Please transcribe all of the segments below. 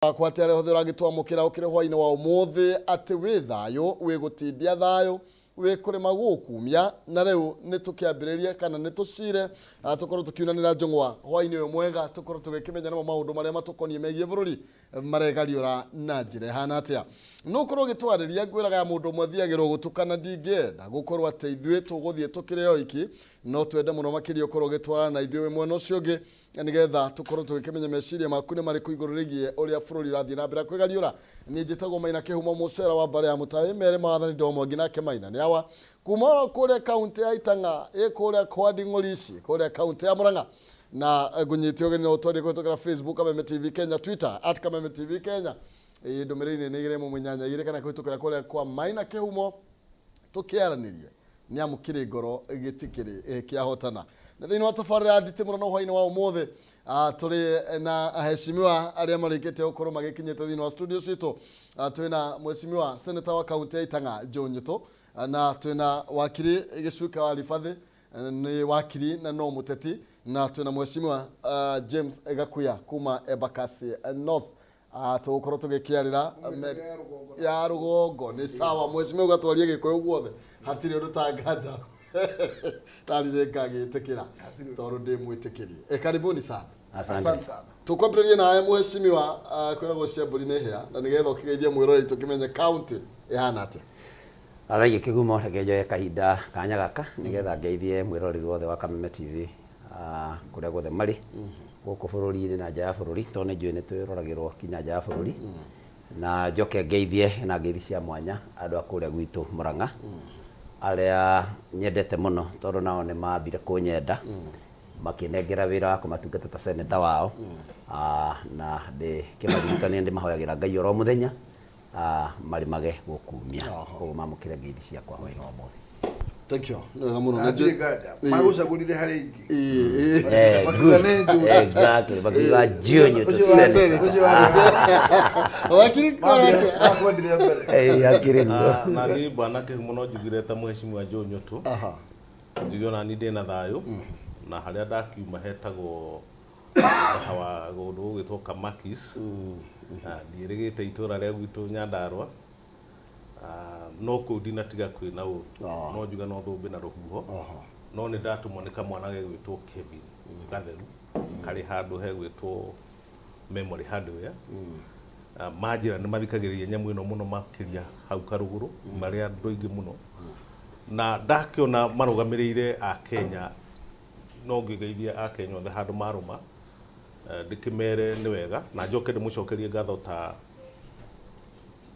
Kwa tere hothera gitwamukira ukire hwaine wa umuthi ati wi thayo wi gutindia thayo wi kurema gukumia na riu nitukiambiriria kana nitucire tukorwo tukiunanira njongwa hwaine we mwega tukorwo tugikimenya namo maundu maria matukonie megie bururi maregariura na njire hana atia no korwo gitwariria gwiraga ya mundu mwathiagirwo gutukana ndingienda gukorwo ati ithwe tuguthie tukire oiki no twende muno makiria ukorwo gitwarana na ithwe mwena ucio ungi nigetha tukorwo tugikimenya meciria maku ni marikũ iguru rigie uria bururi rathie na mbere kwigariura ni njitagwo Maina Kihumo mucera wa bare ya Mutahi mere maathani ndomo ngina ke Maina ni awa kuma kule kaunti ya Itanga kule kwa Ding'orici kule kaunti ya Murang'a na gunyitio gene otori kutoka Facebook kama TV Kenya Twitter @kama TV Kenya ndomerine ni gire mu munyanya gire kana kutoka kule kwa Maina Kihumo tukiaranirie ni amukire ngoro gitikire kiahotana na thini wa tafarira ndite murano hwaine wa umuthi turi na aheshimiwa aria marikite ukorwo magikinyite thini wa studio citu twina mheshimiwa senator wa kaunti ya Itanga John Nyuto na twina wakiri gicuka wa Rifathi ni wakiri na no muteti na twina mheshimiwa James Gakuya kuma Embakasi North tukorwo tugikiarira ya rugongo ni sawa mheshimiwa gatwarie gikoyo guothe hatiri undu tanganja tari ngagitikira toru ndi mwitikirie karibuni sana. Asante sana. Tukwambiririe na mheshimiwa kwira guciamburi ne hia na nigetha ukigeithie mwirori tukimenye county ihana atia aragi kigumo regejo kahinda kanya gaka nigetha ngeithie mwirori wothe wa Kameme TV kuria gothe mari guku bururi na nja ya bururi to ne njui ni twiroragirwo kinya nja ya bururi na njoke ngeithie na ngeithi cia mwanya andu akuria gwitu Murang'a aria nyendete muno tondu nao ni mambire kunyenda makinengera wira wa kumatungata ta senator wao na ndi kimaririkania ndi mahoyagira Ngai oro muthenya marimage gukumia koguo mamukire ngeithi ciakwa hwaine wa muthi. Thank you. No muno na maguca gurire hari ingi exactly bakiwa Junior to senator wakiri korate akwendire mbere yakiri na ni bwana Kihumo no njugire ta mheshimiwa John Nyuto njugiona ni ndina thayo na haria ndakiuma hetagwo hawa gundu gugitwo Kamakis ndirigite itura ria gwitu Nyandarua no ku dina tiga kwina u no njuga no thumbi na ruhuho no ni ndatumwo ni kamwana gegwitwo Kevin Gatheru kari handu hegwitwo memory hardware majira ni mathikagiriria nyamu ino muno makiria hau karuguru maria andu aingi muno na ndakiona marugamirire a Kenya no ngigeithia a Kenya othe handu maruma ndikimere ni wega na njoke ndimucokerie ngatho ta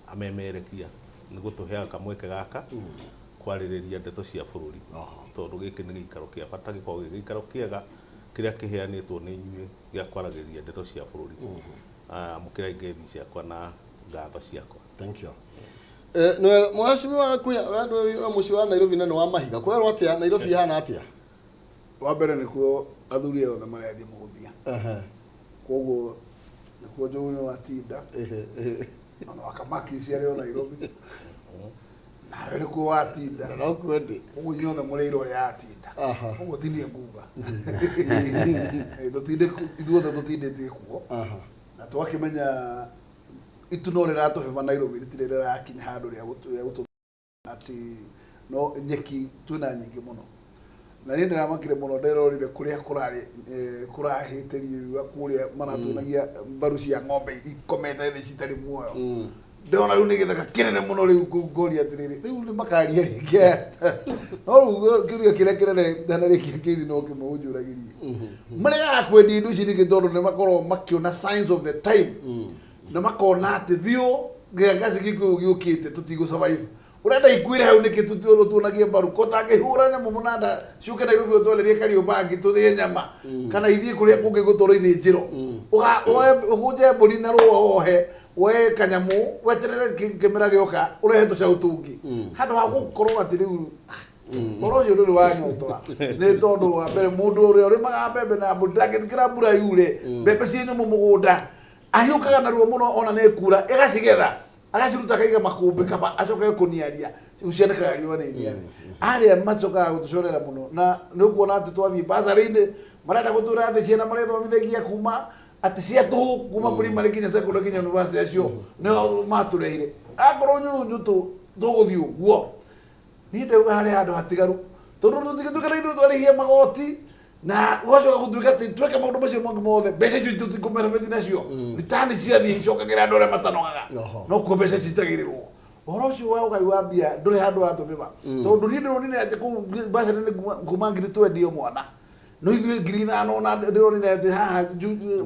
amemerekia ni gutuheaga kamweke gaka kwaririria ndeto cia bururi tondu giki ni gikaro kia bata gikorwo gikaro kiega kiria kiheanitwo ni inyuĩ gia kwaragiriria ndeto cia bururi mukira ngeithi ciakwa na ngatho ciakwa. Thank you. No mheshimiwa Gakuya wandu wa muci wa Nairobi na wa mahiga kwerwo atia Nairobi hana atia wa mbere nikuo athuri yothe marathi muguthia koguo nikuo njuyo atinda na Wakamakis ario Nairobi na wele ko atinda no kwende koguo nyothe mureiro ria atinda koguo tindie nguga totinde ithuothe tutindite kuo na twakimenya ituno riratuheva Nairobi ritirera yakinya handu ria gutu ati no nyeki twina nyingi muno na ni ndiramakire muno nderorire kuria kurahitiriwa kuria maratunagia mbaru cia ng'ombe ikomete thi citari muoyo ndona riu ni githaka kinene muno riu ngori atiriri riu ni makaria ringi no riu kiria kirekere ndana riki kithi no kimujuragirie maria akwendi ndu ici ni tondu ni makorwo makiona signs of the time na makona ati thio ngazi giukite tutigo survive urenda ikwire hau niki tutio tunagie mbaru kotangihura nyamu munanda ciuke Nairobi utwalerie Kariobangi tuthie nyama kana ithie kuria kungi gutoro ithi njiro uguje mburi na ruohe we kanyamu weterere kimera gioka urehe tucautungi handu ha gukorwo ati riu oro yo ri wanyotora ni tondu wa mbere mundu uria uri magambembe na mburi ndangithikira mbura yure mbembe ciene mu mugunda ahiukaga na ruo muno ona ne kura igacigetha agaciruta kaiga makumbi kaba acoka kuniaria ucianeka riwa ni niani aria macoka gutucorera muno na ni kuona ati twathie basarinde marenda gutura thi ciana marethomithagia kuma ati cia tu kuma primary kinya secondary kinya university acio no matureire akoro nyunyu tu tuguthi uguo ni ndauga hari handu hatigaru tondu tutigituka ithu twarihia magoti na gocoka gutwika ati tweke maundu macio mangi mothe mbeca icio tutikumera nacio ritani ciathie icokagira andu aria matanogaga no kuo mbeca citagirirwo Oro cio wa ugai wa mbia nduri handu watumima tondu ni ndonire ati ku basa ni kuma ngiri twendi o mwana no igire ngiri thano na ndonire ati haha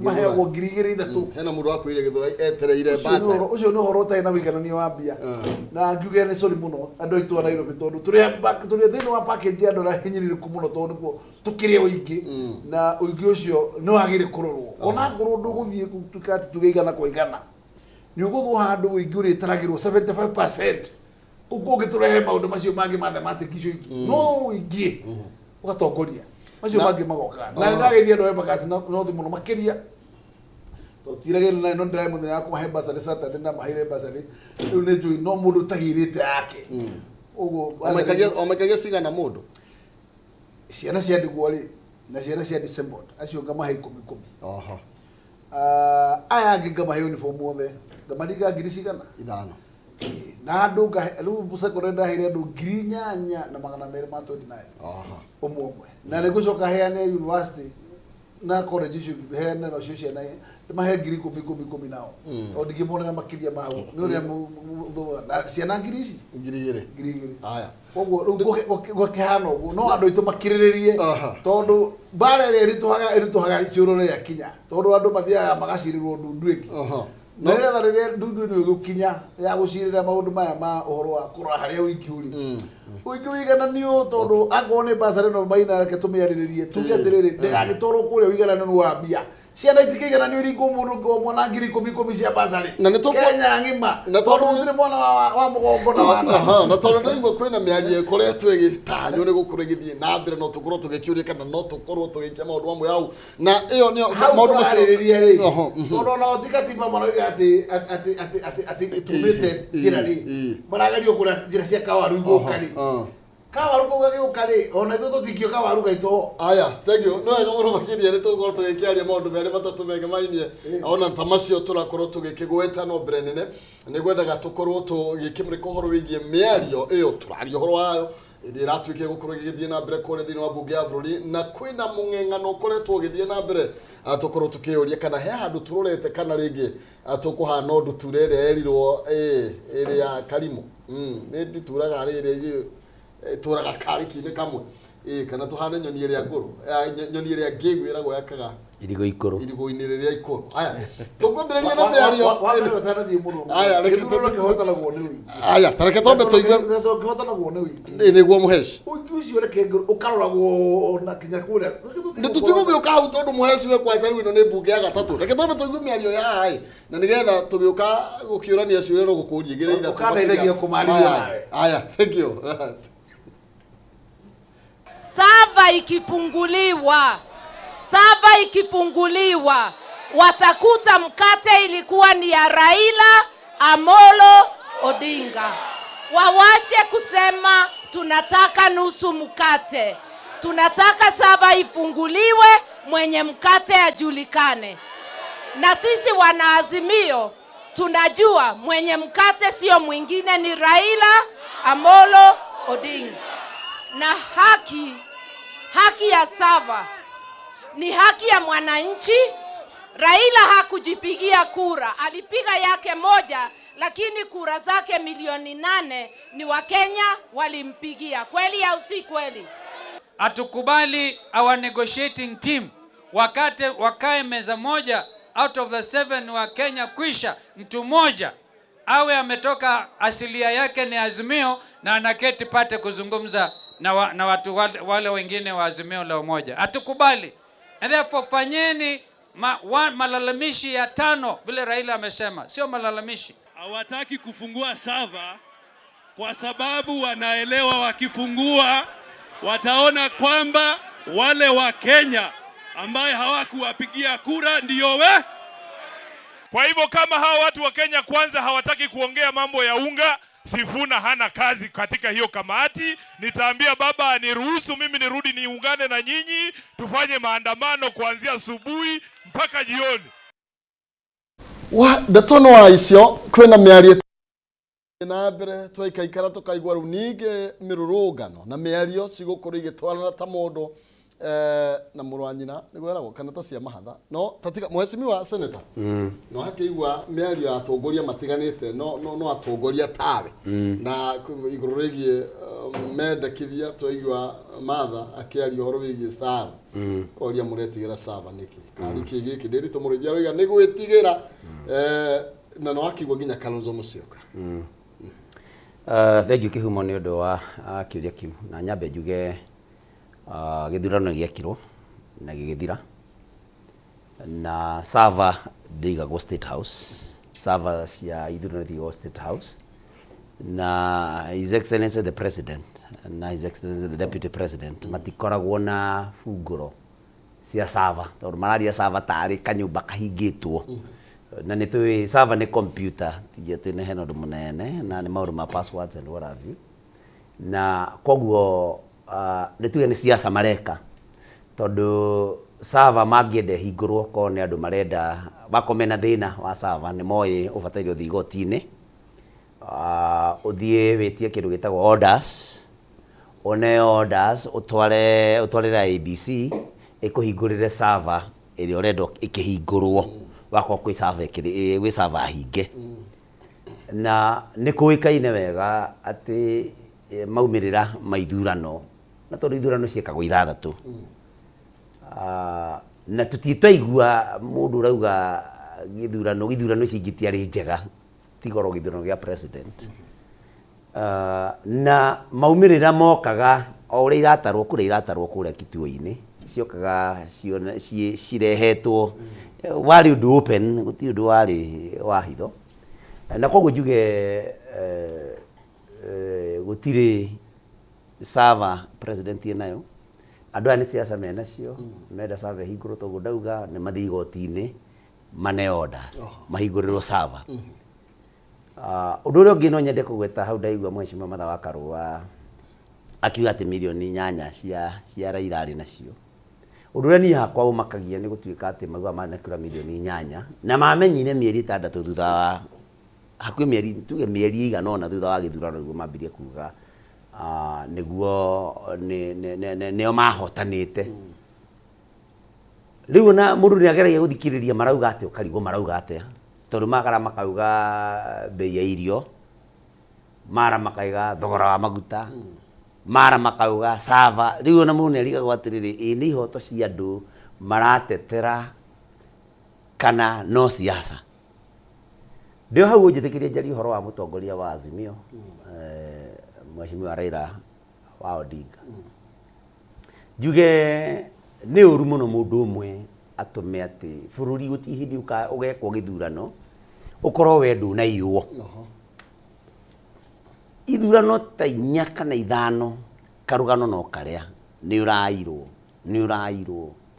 maheo ngiri igiri ithatu hena mundu wakuire githura etereire basa ucio no horo tai na wiganania wa mbia na ngiuge ni sori muno andu aitu a Nairobi tondu turi thini wa package andu ra hinyiriruku muno tondu niguo tukirie uingi na uingi ucio no wagire kurorwo ona ngoro nduguthie tukati tugeigana kwa igana ni uguthu handu uingi uri taragirwo 75% kuko giturehe maundu macio mangi mathematics icio ingi no uingi ugatongoria macio mangi magoka na ndageithia ndo embakasi no thi muno makiria to tirage na no ndrai muthenya ya kumahe basari Saturday na mahire basari riu ni njui no mundu tagirite yake uguo omekagia cigana mundu ciana cia ndigwo ri na ciana cia December acio ngamahe 10 oho aya angi ngamahe uniform othe ngamariga ngiri cigana ithano na andu riu bucakore ndahire andu 8,229 oho umwe na nigucoka heane university na college icio heane no cio ciana mahe ngiri 10 nao o ndingimona makiria mau ni uria ciana ngiri ici ngiri igiri aya koguo gukihana uguo no andu itu makiriririe tondu bara ri rituhaga iciurure ya kinya tondu andu mathiaga magacirirwo ndundu ingi na retha rire ndundu ni gukinya ya gucirira maundu maya ma uhoro wa kurora haria wiki uri wiki wigananio tondu angone basari no maina reke tumiariririe tuge atiriri ndigagitwarwo kuria wigananio wa mbia ciana itikigananio ringo mundu ngomo na ngiri 10 cia basari na ni Kenya ngima na tondu gutire mwana wa mugongo na wana na tondu ndiguo kwina miario ikoretwo igitanyo ni gukura igithie na mbere no tukorwo tugikiuria kana no tukorwo tugikia maundu mamwe hau na iyo ni maundu macio ri tondu na otikatiba maraga ati tumite njira ri maragerio kura njira cia kawaru igukari kawaru ko gagukari ona ithu tutikio kawaru gaito aya thank you no ega muno makiria ni tukorwo tugikiaria maundu meri batatu mege mainie ona tamacio turakorwo tugikigweta no mbere nene ni gwendaga tukorwo tugikimurika uhoro wigie miario iyo turaria uhoro wayo iri ratwikire gukorwo igithie na mbere kore thini wa bunge ya bururi na kwina mung'eng'ano ukoretwo ugithie na mbere tukorwo tukiuria kana he handu turorete kana ringi tukuhana undu turere erirwo iri ya Karimu ni ndituraga riri turaga kariki-ini kamwe kana tuhane nyoni iria nguru nyoni iria ngigwiragwo yakaga irigo ikuru irigo-ini riria ikuru aya tukwambiriria na miario aya aya tareke tombe tuigue niguo muheci ucio reke ukaroragwo na kinya kuria ni tutigugioka hau tondu muheci we kwa cari ino ni bunge ya gatatu reke tombe tuigue miario ya hai na nigetha tugioka gukiurania ciuria no gukuria igiri ithatũ ukandeithagia kumarĩria aya thank you Sava ikifunguliwa watakuta mkate ilikuwa ni ya Raila Amolo Odinga. Wawache kusema tunataka nusu mkate. Tunataka Sava ifunguliwe, mwenye mkate ajulikane. Na sisi wanaazimio tunajua mwenye mkate sio mwingine ni Raila Amolo Odinga. Na haki ya Sava ni haki ya mwananchi. Raila hakujipigia kura, alipiga yake moja, lakini kura zake 8,000,000 ni Wakenya walimpigia. Kweli au si kweli? Atukubali our negotiating team wakae meza moja, out of the 7 wa Kenya kwisha mtu mmoja awe ametoka asilia yake ni Azimio na anaketi pate kuzungumza na watu wale wengine wa Azimio la umoja. Atukubali. And therefore fanyeni malalamishi ya 5 vile Raila amesema, sio malalamishi. Hawataki kufungua Sava kwa sababu wanaelewa wakifungua wataona kwamba wale wa Kenya ambaye hawakuwapigia kura ndio we. Kwa hivyo kama hawa watu wa Kenya kwanza hawataki kuongea mambo ya unga, Sifuna hana kazi katika hiyo kamati. Nitaambia baba aniruhusu mimi nirudi niungane na nyinyi, tufanye maandamano kuanzia asubuhi mpaka jioni. wa ndetono wa icio kwina miario na mbere twaikaikara tukaigua riu ninge mirurungano na miario cigukorwo igitwarana ta mundu na murwanyina nigueragwo kana ta cia mahatha no tatika mheshimiwa senator no hakiigua miario atongoria matiganite no atongoria tawe na iguru rigie mendekithia twaigua matha akiaria horo wigie sava oria muretigira sava niki kari kigi ndirito murijia roiga nigwitigira na no akigwa ginya Kalonzo Musyoka. Thank you Kihumo ni undu wa kiuria kiu na nyambe njuge githurano giekirwo na gigithira na sava ndigagwo State House, sava cia ithurano thigagwo State House na His Excellency the President na His Excellency the Deputy President matikoragwo na funguro cia sava tondu mararia sava tari kanyumba kahingitwo na nitui sava ni computer tigete ne heno munene na ni mauru ma passwords and what have you na koguo nituge ni siasa mareka tondu sava magiende hingurwo ko ni andu marenda bakomena thina wa sava ni moyi ubataire uthi igoti-ini uthie witie kindu gitagwo orders one orders utwarira ABC ikuhingurire sava iri urendo ikihingurwo wako kwi sava ikiri wi sava hinge na nikuikaine wega ati maumirira maithurano na tondu ithurano ciekagwo ithathatu na tutitaigua mundu rauga githurano cingitiari njega tigoro githurano gia president na maumirira mokaga o uria iratarwo kuria kituo-ini ciokaga cirehetwo wari undu open guti undu wari wahitho na koguo njuge gutiri sava president nayo andu ani siasa menacio menda sava hingurwo toguo ndauga ni mathi igoti-ini mane orders mahinguriro sava undu uria ungi no nyende kugweta hau ndaigua mheshimiwa Martha wa Karua akiuga ati milioni 8 cia Raila ari nacio undu uria ni hakwa umakagia ni gutuika ati magua manakura milioni 8 na mamenyire mieri 6 thutha wa hakwi mieri iganona thutha wa githurano niguo mambirie kuga niguo nio mahotanite riu na mundu ni ageragia guthikiriria marauga ati ukarigo marauga ati tondu magara makauga bei ya irio mara makaiga thogora wa maguta mara makauga sava riu na mundu ni arigagwo atiriri ni ihoto cia andu maratetera kana no siasa ndio hau njitikiria njari horo wa mutongoria wa Azimio mheshimiwa Raila wa Odinga njuge ni uru muno mundu umwe atume ati bururi guti hindi ugekwo githurano ukorwo wendu na iwo ithurano ta 4 kana 5 karugano no karia ni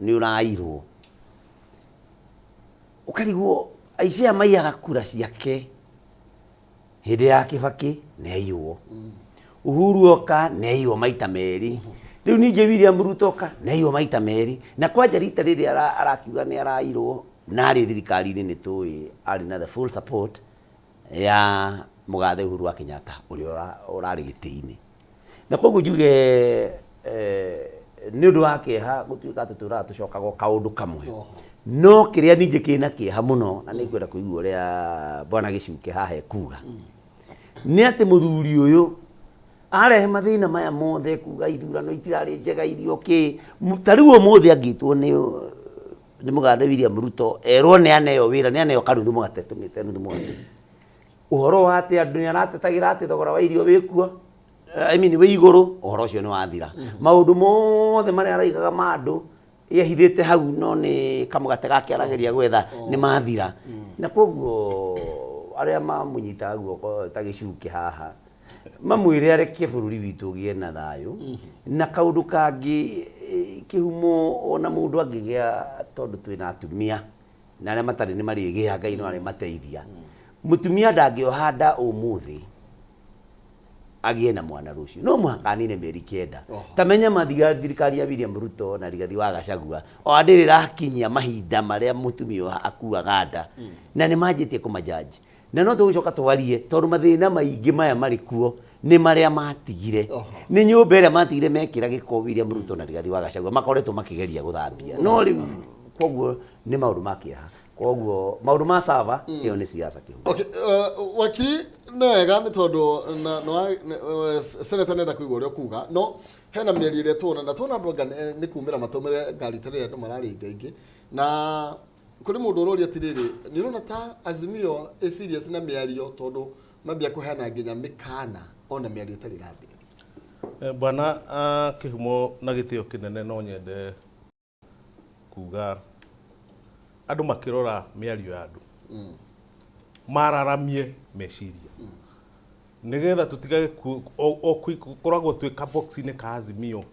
urairwo ukarigwo aicia maiyaga kura ciake hindi ya Kibaki neiywo Uhuru oka neiywo maita meri riu ninge William Ruto oka neiywo maita meri na kwanja rita riri arakiuga ni arairwo na ari thirikari-ini ni tui ari na the full support ya mugathe Uhuru wa Kenyatta uria urari giti-ini na koguo njuge ni undu wa kieha gutuika tutura tucokago kaundu kamwe no kiria ninge kina kieha muno na ningwenda kuigua uria bwana Gicuki hahe kuga ni ati muthuri uyu arehe mathina maya mothe kuga ithurano itirari njega irio ki tariu umuthi angitwo ni mugathe William Ruto erwo ni aneo wira ni aneo karuthu mugatetumite nuthu mwete uhoro wa ati andu ni aratetagira ati thogora wa irio wikuo wi iguru uhoro ucio ni wathira maundu mothe maria araigaga mandu yehithite hau no ni kamugate gake arageria gwetha ni mathira na koguo aria mamunyita guoko ta Gicuki haha mamwire arekie bururi witu gie na thayu na kaundu kangi Kihumo ona mundu angigia tondu twina atumia na aria matari ni marigia Ngai no ari mateithia mutumia ndangiohanda umuthi agie na mwana rucio no muhaka nine mĩeri 9 tamenya mathiga thirikari ya William Ruto na Rigathi wa Gachagua o andirira kinyia mahinda maria mutumio akuaga nda na nĩ manjĩtie kũmajaji na no tũgũcoka twarie tondũ mathĩna maingĩ maya marĩ kuo nĩ marĩa matigire nĩ nyũmba ĩrĩa matigire mekĩra gĩko William Ruto na Rigathi wa Gachagua makoretwo makĩgeria gũthambia no rĩu koguo nĩ maũndũ ma kĩeha koguo maũndũ ma sava ĩyo nĩ siasa kĩhumo. Okay, wakiri nĩ wega nĩ tondũ na seneta nenda kũigua ũrĩa kuga no hena mĩeri ĩrĩa tuona na tuona andũ nĩ kumĩra matũmĩre ngari tarĩ andũ mararinga ingĩ na kuri mũndũ ũrũria atirĩrĩ nĩ ũrona ta Azimio ĩ serious na mĩario tondũ mambia kũheana nginya mĩkana ona mĩario ĩtarĩ ĩrambia. Bwana kĩhumo na gĩtĩo kĩnene no nyende kuga andũ makĩrora mĩario ya andũ mararamie meciria nĩgetha tũtigage koragwo twĩ ka box-inĩ ka Azimio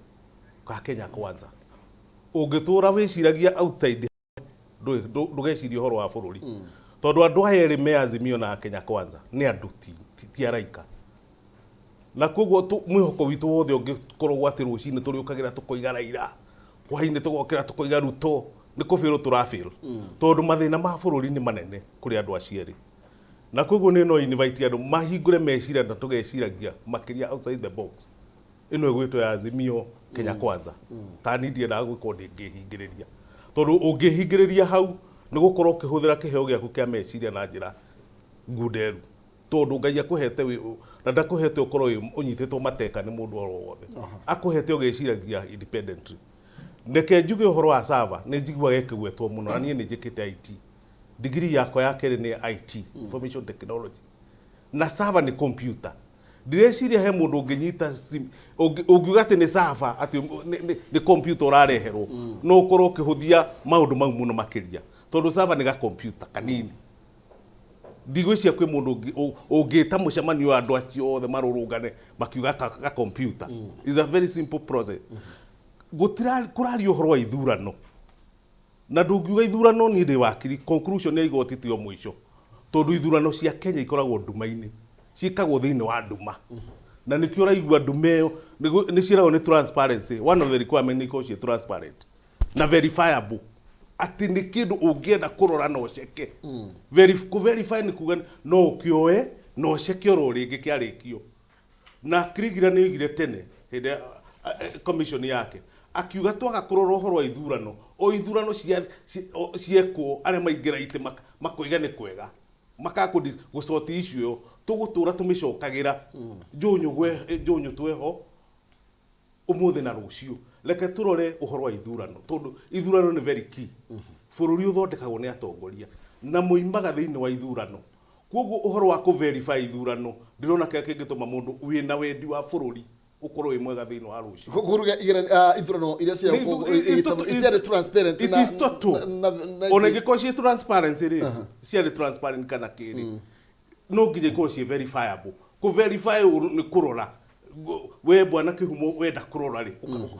ka Kenya Kwanza ũngĩtũra wĩciragia outside ndũgeciria ũhoro wa bũrũri tondũ andũ aya erĩ me Azimio na Kenya Kwanza nĩ andũ ti araika na koguo mwĩhoko witũ wothe ũngĩkorwo atĩ rũcinĩ tũrĩũkagĩra tũkoiga Raila hwainĩ tũgokĩra tũkoiga Ruto nĩ kũbĩrwo tũrabĩrwo tondũ mathĩna ma bũrũri nĩ manene kũrĩ andũ acio erĩ na koguo nĩ no invite andũ mahingũre meciria na tũgeciragia makĩria outside the box ĩno ĩgwĩtwo ya Azimio Kenya Kwanza ta niĩ ndiendaga gwĩka ũndũ ingĩhingĩrĩria tondũ ũngĩhingĩrĩria hau nĩ gũkorwo ũkĩhũthĩra kĩheo gĩaku kĩa meciria na njĩra ngunderu tondũ Ngai akũhete na ndakũhete ũkorwo ũnyitĩtwo mateka nĩ mũndũ o wothe akũhete ũgeciragia independently. Ndeke njuge ũhoro wa sava nĩ njiguaga ĩkĩgwetwo mũno na niĩ nĩ njĩkĩte IT degree yakwa ya kerĩ nĩ IT information technology na sava nĩ computer ndireciria he mũndũ ũngĩnyita ũngiuga atĩ nĩ sava atĩ nĩ computer ũrareherwo no ũkorwo ũkĩhũthia maũndũ mau mũno makĩria tondũ sava nĩ ga computer kanini ndigwĩcia kwĩ mũndũ ũngĩta mũcemanio wa andũ acio othe marũrũngane makiuga ga computer is a very simple process. Kũrario ũhoro wa ithurano na ndũngiuga ithurano nĩ ndĩ wakiri conclusion ya igoti ti o mũico tondũ ithurano cia Kenya ikoragwo nduma-inĩ ciĩkagwo thĩinĩ wa nduma na nĩkĩo ũraigua nduma ĩyo nĩ ciĩragwo nĩ transparency one of the requirements nĩ ikorwo ciĩ transparent na verifiable atĩ nĩ kĩndũ ũngĩenda kũrora na ũceke kũ-verify nĩ kuga no ũkĩoe na ũceke oro rĩngĩ kĩarĩkio na Kirigira nĩ oigire tene hĩndĩ commission yake akiuga twaga kũrora ũhoro wa ithurano o ithurano ciekwo arĩa maingĩra itĩ makoiga nĩ kwega makagũcoti issue ĩyo tũgũtũra tũmĩcokagĩra njũnyũ tweho ũmũthĩ na rũciũ reke tũrore ũhoro wa ithurano tondũ ithurano nĩ very key bũrũri ũthondekagwo nĩ atongoria na mũimaga thĩinĩ wa ithurano koguo ũhoro wa kũ-verify ithurano ndĩrona kĩrĩa kĩngĩtũma mũndũ wĩna wendi wa bũrũri ukorwo wĩ mwega thĩinĩ wa rũciũ kuruga ithurano iria cia itiarĩ transparent it is total ona ingĩkorwo ciĩ transparent rĩ ciarĩ transparent kana kĩrĩ no nginya ikorwo ciĩ verifiable kũ-verify nĩ kũrora we bwana kĩhumo wenda kũrora rĩ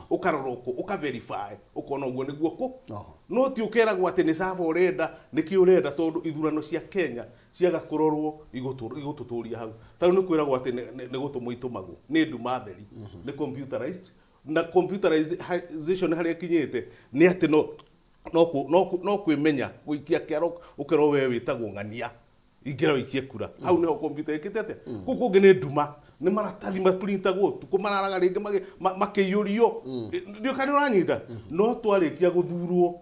ũkarora ũka-verify ũkona ũguo nĩguo kũ no ti ũkeragwo atĩ nĩ sava ũrenda nĩkĩ ũrenda tondũ ithurano cia Kenya ciaga kũrorwo igũtũtũria hau tarĩu nĩ kwĩragwo atĩ nĩ gũtũmwo itũmagwo nĩ nduma theri nĩ computerized na computerization harĩa ĩkinyĩte nĩ atĩ no kwĩmenya gũikia kĩaro ũkerwo we wĩtagwo ng'ania ingĩra ũikie kura hau nĩho computer ĩkĩte atĩa kũu kũngĩ nĩ nduma nĩ maratathi maprintagwo tukũ mararaga rĩngĩ makĩiyũrio ndio kana ũranyita no twarĩkia gũthurwo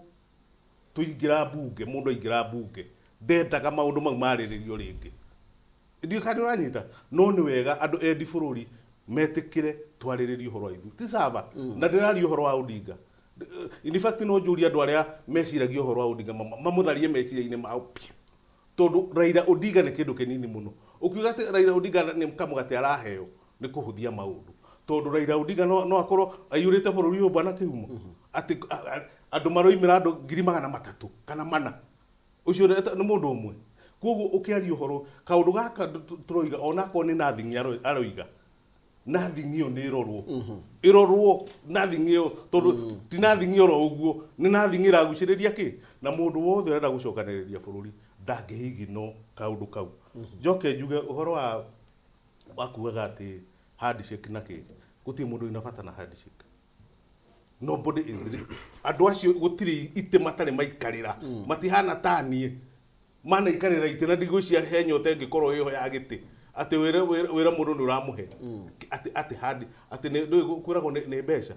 tũingĩra mbunge mũndũ aingĩra mbunge ndendaga maũndũ mau marĩrĩrio rĩngĩ ndio kana ũranyita no nĩ wega andũ endi bũrũri metĩkĩre twarĩrĩrio ũhoro wa ithuĩ ti sava na ndĩraria ũhoro wa Odinga in fact no njũria andũ arĩa meciragia ũhoro wa Odinga mamũtharie meciria-inĩ mao tondũ Raila Odinga nĩ kĩndũ kĩnini mũno ukiuga atĩ Raila Odinga nĩ kamũgate araheo nĩ kũhũthia maũndũ tondũ Raila Odinga no akorwo aiyũrĩte bũrũri ũyũ bwana kĩhumo atĩ andũ maroimĩra andũ 300 kana 400 ũcio nĩ mũndũ ũmwe koguo ũkĩaria ũhoro kaũndũ gaka tũroiga onakorwo nĩ nothing aroiga nothing ĩyo nĩ ĩrorwo nothing ĩyo tondũ ti nothing ĩyo ũguo nĩ nothing ĩragucĩrĩria kĩ na mũndũ wothe ũrenda gũcokanĩrĩria bũrũri ndangĩhigi no kaũndũ kau njoke njuge ũhoro wa kugaga atĩ handshake na kä gå tirä må ndå inabata na handshake. Nobody is andå acio gå tirä itä matarä maikarä ra matihana taniä manaikarä ra itä na ndigå cia he nyota ä ngä korwo ä ho ya gä tä atä wä ra må ndå nä å ramå he atä kwä ragwo nä mbeca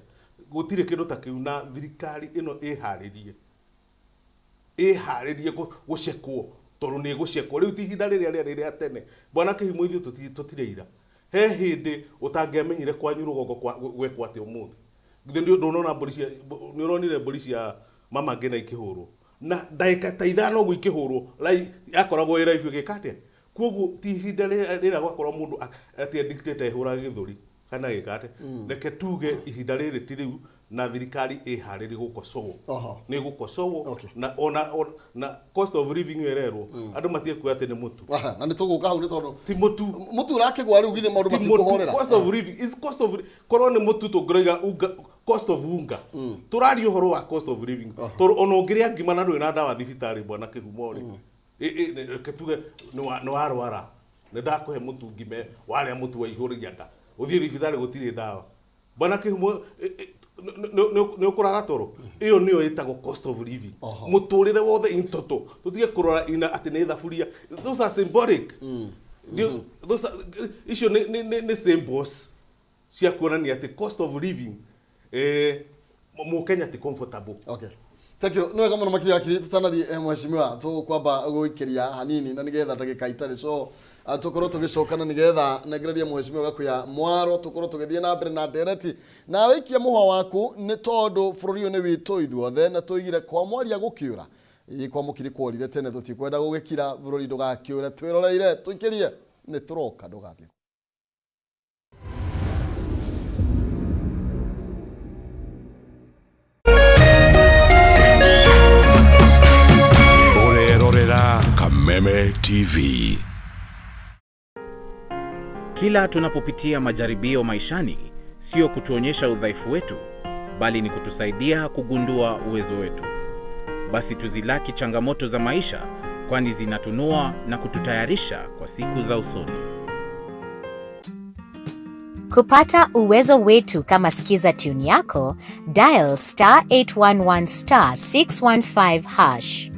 gå tirä kä ndå ta kä u na thirikari ä no ä harä rie gå cekwo tondå nä gå cekwo rä u ti ihinda rä rä a rä a tene bwana kä himo ithuä tå tirä ira he hä ndä å tangäamenyire kwanyu rå gongo gwekwo atä å må thä ndånona nä å ronire mbå ri cia mama ngä na ikä hå rwo na ndagä ta ithano å guo ikä hå rwo yakoragwo ä raibu gä ka atä koguo ti ihinda rä rä gwakorwo må ndå atä ehå raga gä thå ri kana gä ka atä reke tuge ihinda rä rä ti rä u na thirikari ä harä ri gå kocogwo nä gå kocogwo na cost of living ererwo andå matige kuga atä nä må tu na nä tå gå ka hau nä tondå ti må tu å rakä gwa rä u githä maå ndå matikå horera cost of living is cost of korwo nä må tu tå ngä roiga cost of unga tå raria å horo wa cost of living tondå ona å ngä rä a ngima na ndå ä na ndawa thibitarä bwana kä humo rä reke tuge nä warwara nä ndakå he må tu ngime warä a må tu waihå rä anga å thiä thibitarä gå tirä ndawa bwana kä humo nä å kå rara toro ä yo nä yo ä tagwo cost of living må tå rä re wothe intoto tå tige kå rora atä nä thaburia those are symbolic icio nä symbols cia kuonania atä cost of living må Kenya ti comfortable. Okay, thank you. No wega muno makiri akiri tutanathie mheshimiwa tu kwamba guikiria hanini na nigetha ndagika itari so tukorwo tugicokana nigetha negereria mheshimiwa gakuya mwaro tukorwo tugithie na mbere na ndereti na wikia muhwa waku ni tondu bururi uyu ni witu ithuothe na tuigire kwa mwaria gukiura kwa mukiri kworire tene tutikwenda gugikira bururi ndugakiure twiroreire tuikirie ni turoka ndugathie Kameme TV. Kila tunapopitia majaribio maishani, sio kutuonyesha udhaifu wetu, bali ni kutusaidia kugundua uwezo wetu. Basi tuzilaki changamoto za maisha, kwani zinatunua na kututayarisha kwa siku za usoni. Kupata uwezo wetu kama sikiza tune yako, dial *811 *615#.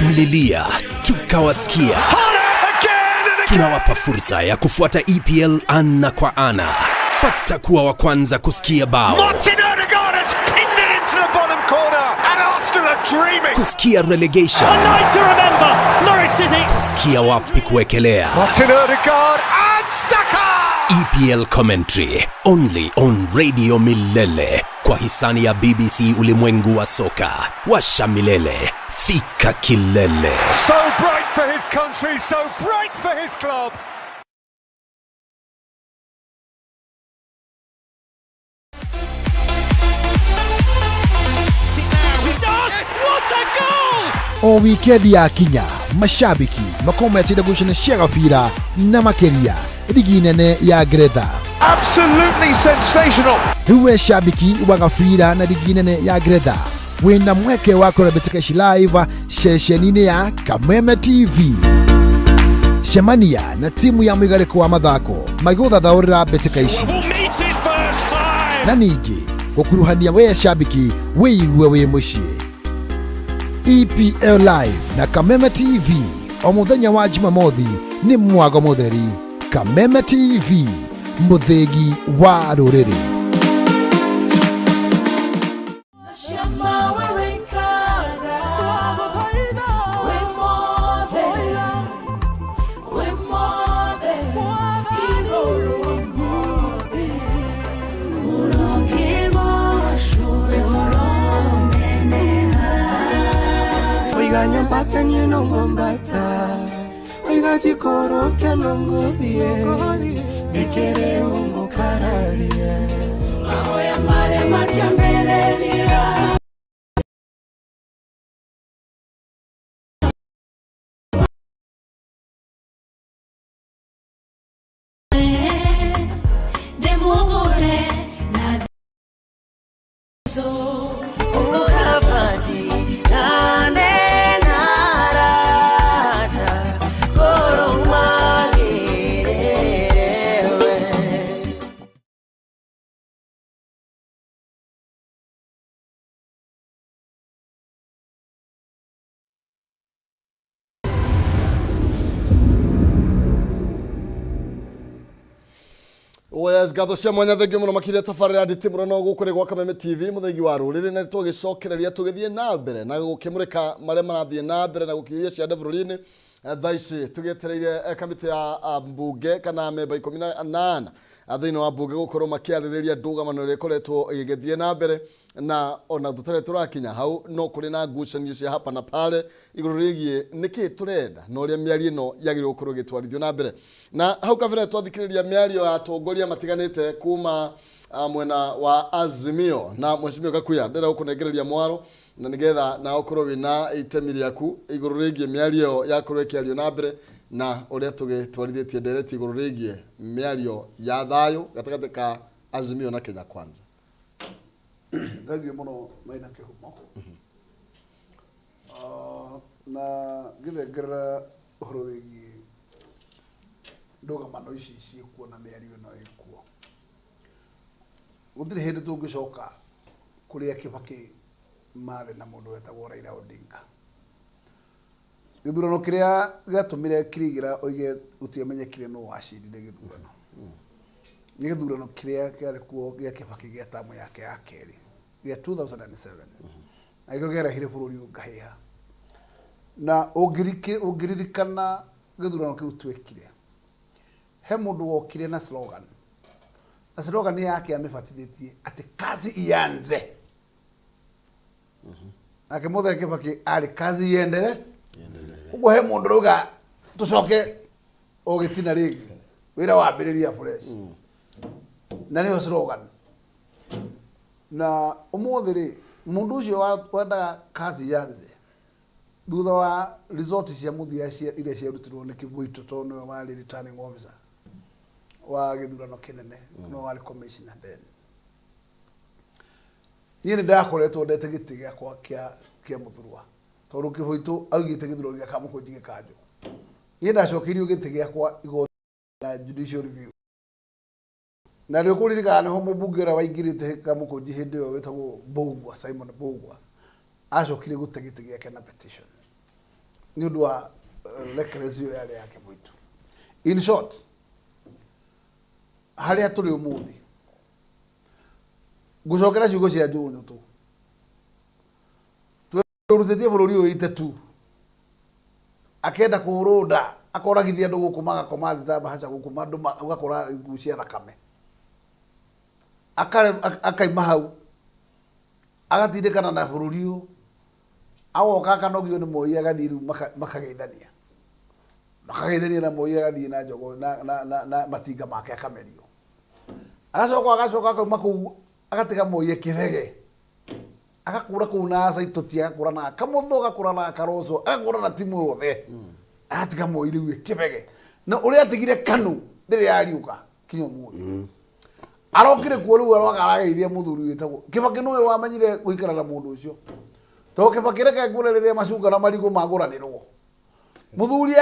Mlilia, tukawasikia. Tunawapa fursa ya kufuata EPL ana kwa ana. Pata kuwa wa kwanza kusikia bao. Kusikia relegation. Kusikia wapi kuekelea. EPL commentary only on Radio Milele kwa hisani ya BBC Ulimwengu wa Soka. Washa milele, fika kilele. So bright for his country, so bright for his club. O wikendi ya kinya mashabiki makometire gushina gabira na makeria ligi nene ya Ngeretha. Absolutely sensational. Huwe shabiki wa gabira na ligi nene ya Ngeretha wina mweke wa kurebetika live sheshenine ya Kameme TV. Shemania na timu ya mwigariko wa mathako magutha thaurira betika ici na ningi gukuruhania we shabiki wiiwe wi mucii. EPL Live na Kameme TV o muthenya wa Jumamothi ni mwago mutheri. Kameme TV, muthegi wa ruriri. Nyambata nyeno ngombata Oiga jikoro keno ngodhie Mikere ungo kararie Mahoya mare makiambelelia Demogore na so Ongo kafadi nane Yes, gatho cia mwanya thengio muno makire tafarira nditimura no gukuri gwa Kameme TV muthengi wa ruriri na tugicokereria tugithie na mbere na gukimurika maria marathie na mbere na gukinyia cia ndevururi-ini thaici tugietereire kamiti ya mbunge kana memba 18 thiini wa mbunge gukorwo makiaririria ndũgamano iria ikoretwo igithie na mbere na ona tutare turakinya hau no kuri na ngucanio cia hapa na pale iguru rigie niki turenda no ria miario no yagirwo gukorwo gitwarithio na mbere na hau kabere twathikiriria miario ya atongoria matiganite kuma mwena wa Azimio na Mheshimiwa Gakuya ndera gukunengereria mwaro na nigetha na ukorwo wina itemi riaku iguru rigie miario yakorwo ikiario na mbere na uria tugitwarithitie ndereti iguru rigie miario ya thayo gatagati ka Azimio na Kenya Kwanza. Thagio muno maina kihumo na githengera uhoro wigi ndugamano ici ciikuo na miario no ikuo gutiri hindi tungicoka kuria Kibaki mari na mundu wetagwo Raila Odinga githurano kiria gatumire Kirigira oige utiamenyekire no wacindire githurano ni githurano kiria kiari kuo gia Kibaki gia tamu yake ya keri ya 2007 na iko gera hire bururi ungahiha na ugiririkana githurano kiu twekire he mundu wokire na slogan yake amefatithĩtie ati kazi ianze ake muthe Kibaki ari kazi iendelee ugo he mundu ruga tucoke ogitina rigi wira wambiriria fresh na niyo slogan na umuthiri mundu ucio wenda kazi yanze thutha wa result cia muthia iria ciarutirwo ni Kivũito to no wari returning officer wa githurano kinene no wari commissioner then ni ndakoretwo ndete giti giakwa kia muthurwa tondu Kivũito augite githurano gia Kamukunji gikanjo ni ndacokirio giti giakwa igoti na judicial review na rĩo kũririkana ho mũmbunge ũrĩa waingĩrĩte Kamukunji hĩndĩ ĩyo wĩtagwo Mbũgua Simon Mbũgua acokire gũte gĩtĩ gĩake na petition nĩ ũndũ wa reckless ĩyo yarĩ ya Kivũito. In short harĩa tũrĩ ũmũthĩ ngũcokera ciugo cia Njũgũnyũ tu tũrutĩtie bũrũri ũyũ itetu akenda kũrũnda akoragithia andũ gũkũ magakoma thitaba haca gũkũ andũ ugakora nguũ cia thakame akaima hau agatindikana na bururi uyu agoka akanogio ni Moi agathii makageithania na Moi agathii na njogo na matinga make akamerio agacoka akauma kuu agatiga Moi kibege agakura kuu na saitoti agakura na kamutho agakura na karoco agakura na timu yothe agatiga Moi riu kibege na uria atigire Kanu ndiri yariuka kinyo muthi arokire kuo riu aragageithia muthuri witagwo Kibaki nowe wamenyire guikara na mundu ucio to Kibaki reke ngureriria macunga na marigo maguranirwo muthuri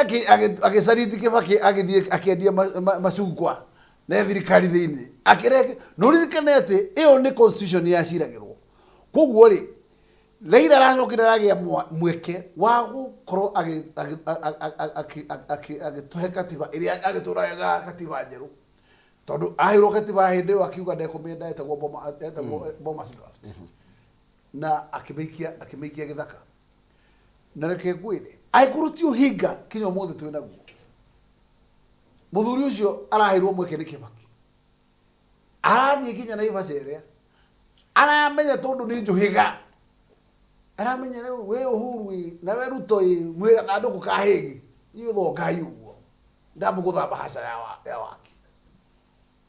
agicariti Kibaki agithie akiendia macungwa na thirikari thiini akireke no ririkanete iyo ni constitution yaciragirwo koguo ri Raila aracokire aragia mweke wa gukorwo agituhe katiba iria agituraga katiba njeru tondu ahirwo katiba hindi ĩyo akiuga ndekumenda etagwo Bomas draft na akimeikia githaka na reke ngwire aikurutio hinga kinya mũthĩ twĩ naguo muthuri ucio arahirwo mweke ni Kibaki arathiĩ kinya Naivasha ĩrĩa aramenya tondu ni njuhiga aramenya rĩu we Uhuru na we Ruto mwe andũ kahĩgi inyuĩ ngai ũguo ndamũgũtha bahasha ya waki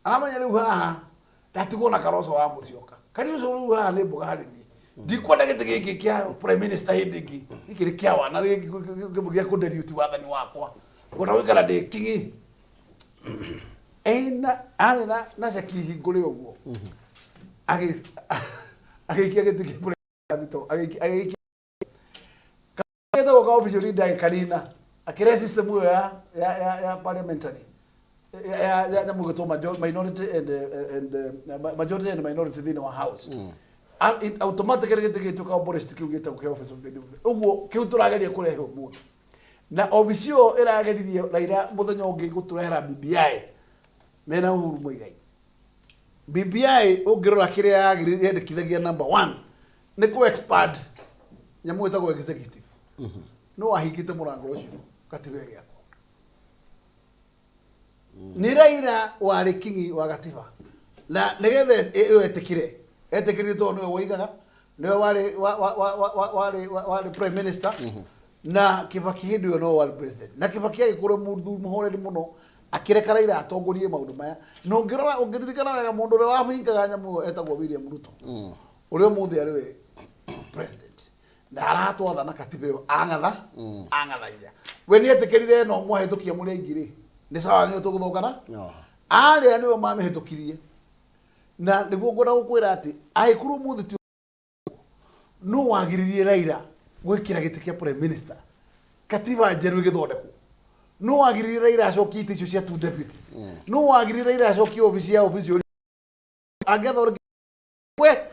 aramenya riu haha ndatigwo na karoco wa Musyoka kariuco riu haha ni mboga harĩ niĩ ndikwenda gĩtĩ gĩkĩ kia prime minister hĩndĩ ĩngĩ gĩkĩ nĩ kĩa wana gĩa kũndelete wathani wakwa ngona gũikara ndĩ kingi arĩ na caki hingũre ũguo agĩikia gĩtĩ kĩa agĩikia gĩtagwo ka official leader Karina akĩrehe system ĩyo ya parliamentary ya mugeto minority and majority and minority thini wa house automatically gĩtĩkĩtuka Boris kiu gĩtagwo office of the uguo kiu turageria kurehe umuthi na officio irageririe Raila muthenya ũngĩ gũturehera BBI mena Uhuru Muigai BBI ungirora kiria yandikithagia number 1 ni ku expand nyamu itagwo executive no ahingite murango ucio katiba giakwa ni Raila wari kingi wa gatiba na nigethe iyo etikire to niwe woigaga niwe wari prime minister na Kibaki hindi yo no wari president na Kibaki agikore mundu muhoreri muno akireka Raila atongorie maundu maya no ngiririkana wega mundu uri wahingaga nyamu etagwo William Ruto urio muthi ariwe president na aratwatha na katiba yo angatha ira we ni etikirire no mwahitukia muri aingiri ni sawa ni tuguthongana aria niwe mamihitukirie na niguo ngona gukwira ati aikuru muthi no wagiririe Raila gwikira giti kia prime minister katiba njeru igithondekwo no wagiririe Raila acokie iti icio cia two deputies no wagiririe Raila acokie ofisi ya ofisi angetho we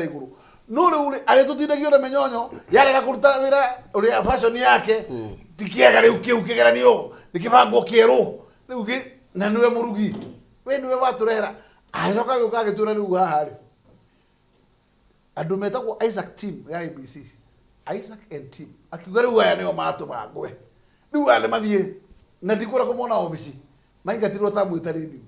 iguru no riu ari tutindagio na menyonyo yarega kuruta wira uri fashion yake tikiega riu kiu kigeranio nikibango kieru riu na niwe murugi we niwe waturehera ayoka yuka gitura riu haha ri andu metagwo Isaac team ya IBC Isaac and team akiuga riu aya nio matuma ngwe riu ane mathie na ndikura kumona ofisi maingatirwo ta mwitari thimu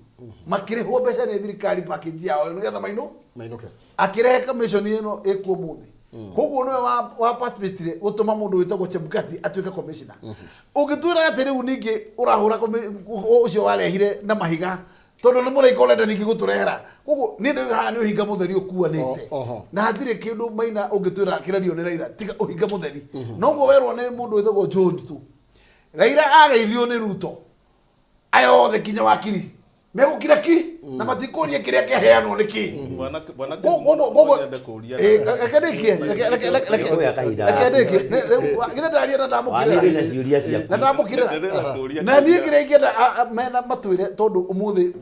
makirihwo mbeca ni thirikari package yao nigetha mainuke akirehe commission ino ikuo muthi koguo niwe wa passport gutuma mundu witagwo Chebukati atuike commissioner ungitwira ati riu ningi urahura ucio warehire na mahiga tondu ni muraiko urenda ningi guturehera koguo ni ndio haha ni uhinga mutheri ukuanite na hatire kindu maina ungitwira kirario ni Raila tiga uhinga mutheri noguo werwo ni mundu witagwo John tu Raila ageithio ni Ruto ayo the kinya wakiri megukira ki na matikuria kiria kiheanwo niki gogo akadekie githa ndaria na ndamukirira na niĩ kĩrĩa ingĩenda mena matwĩre tondũ ũmũthĩ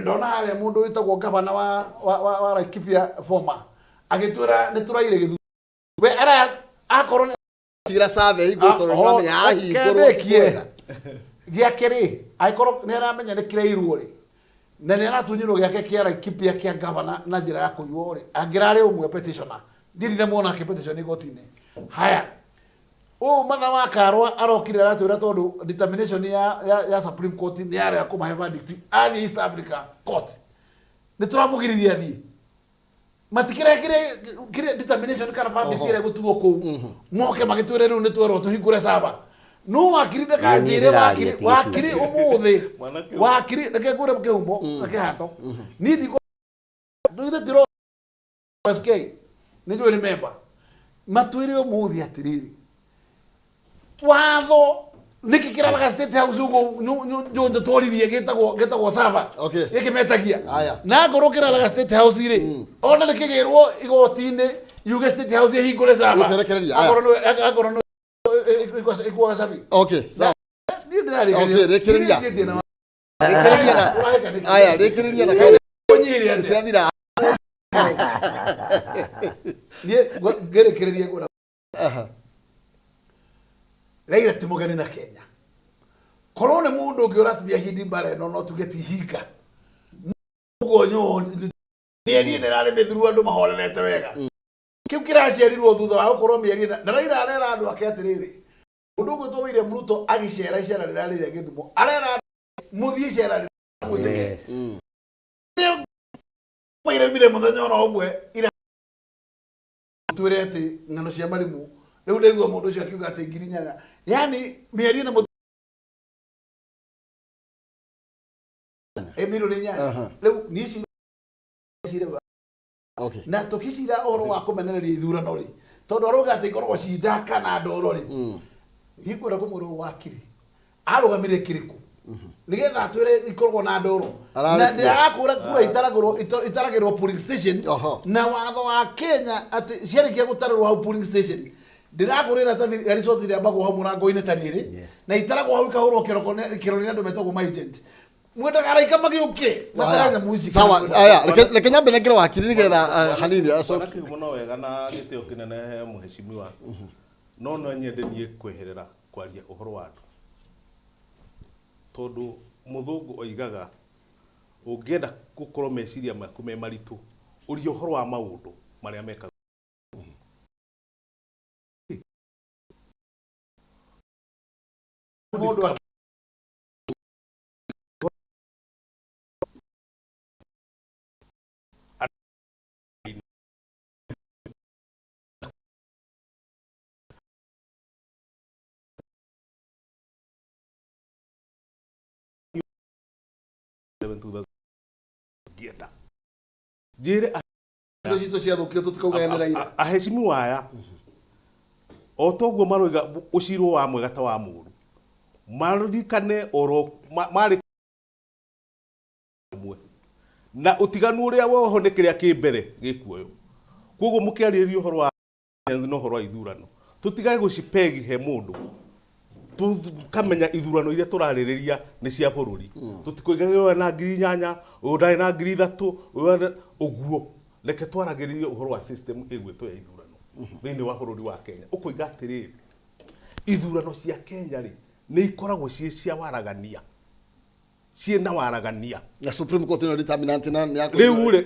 ndona harĩa mũndũ wĩtagwo gavana wa Laikipia former agĩtwĩra nĩ tũraire gĩthurano we akorwo tigira survey igũtoro ngamenya ahingũrwo gĩa kerĩ aikorwo nĩ aramenya nĩ kĩrairwo rĩ na nĩ aratunyirwo gĩake kĩa Laikipia kĩa gavana na njĩra ya kũiywo rĩ angĩrarĩ ũmwe petitioner ndirire muona petition igoti-inĩ haya matha wa Karwa arokire aratwĩra tondũ determination ya Supreme Court nĩ yarega kũmahe verdict ani East Africa Court nĩ tũramũgiriria thiĩ matikire determination kana verdict ĩrĩa gũtuo kũu moke magĩtwĩre rĩu nĩ twerwo tũhingũre saba no wakirinde kanjire wakiri umuthi wakiri ndeke kure mkehumo ndeke hato ni ndiko ndite tiro SK ni jo remember matwiri umuthi atiriri watho nikikira la state house ugo njo twarithie getagwo sava ikimetagia na ngorokira la state house ri ona nikigirwo igoti-ini yuge state house ihingure sava akoro ikuwa sabi okay sawa okay rekereria aya rekereria na kaire onyiri siathira nie gerekereria gora Raila timugani na Kenya korone mundu ngi urasbia hindi mbare no tugeti hinga ugonyo ni rare mithuru andu mahorerete wega kiu kiraciarirwo thutha wa gukorwo mieri na Raila arera andu ake atiriri undu gwitwo William Ruto agicera icera rirarire Githumo arera muthie icera rira gwitike maire mire muthenya no umwe ira twire ati ngano cia marimu riu ndeigua mundu ucio akiuga ati ngiri nyanya yani mieri na emiro ni nyanya riu nisi okay na tukicira oro wa kumenereria ithurano ri tondu aroga ati ikorwo cinda kana ndoro ri hikwira kumuro wakiri arugamire kiriku nigetha twire ikorwo na ndoro na ndirakura kura itaragirwo polling station na watho wa Kenya ati ciarikia gutarirwo hau polling station ndirakurira ta resource ria bago hau murango-ini tariri na itaragwo hau kahurwo kironi andu metagwo my agent mwenda garaika magiuke mataranya music sawa aya reke nyambe negero wakiri nigetha hanini acoki muno wega na gitio kinene he muheshimiwa no nyende nie kweherera kwaria uhoro wa andu tondu muthungu oigaga Ũngĩenda gũkorwo meciria maku me maritũ, ũria ũhoro wa maũndũ marĩa meka. Mũndũ Jere cito cia thukio tutikaugayanira aheshimiwa aya o toguo maroiga ucirwo wa mwega ta wa mũru marikane oro mari na utiganu uria woho ni kiria kimbere gikuoyo koguo mukiarĩrĩria uhoro wa no horo wa ithurano tutigage gucipegi he mundu tukamenya ithurano iria turarĩrĩria ni cia bũrũri tutikoigage na ngiri 8 ũndai na ngiri 3 uguo reke twaragĩrĩrie uhoro wa system ĩgwĩtwo ya ithurano thĩinĩ wa bũrũri wa Kenya ũkoiga atĩrĩrĩ ithurano cia Kenya rĩ nĩ ikoragwo cia waragania ciena waragania na Supreme Court no determinant na rĩu rĩ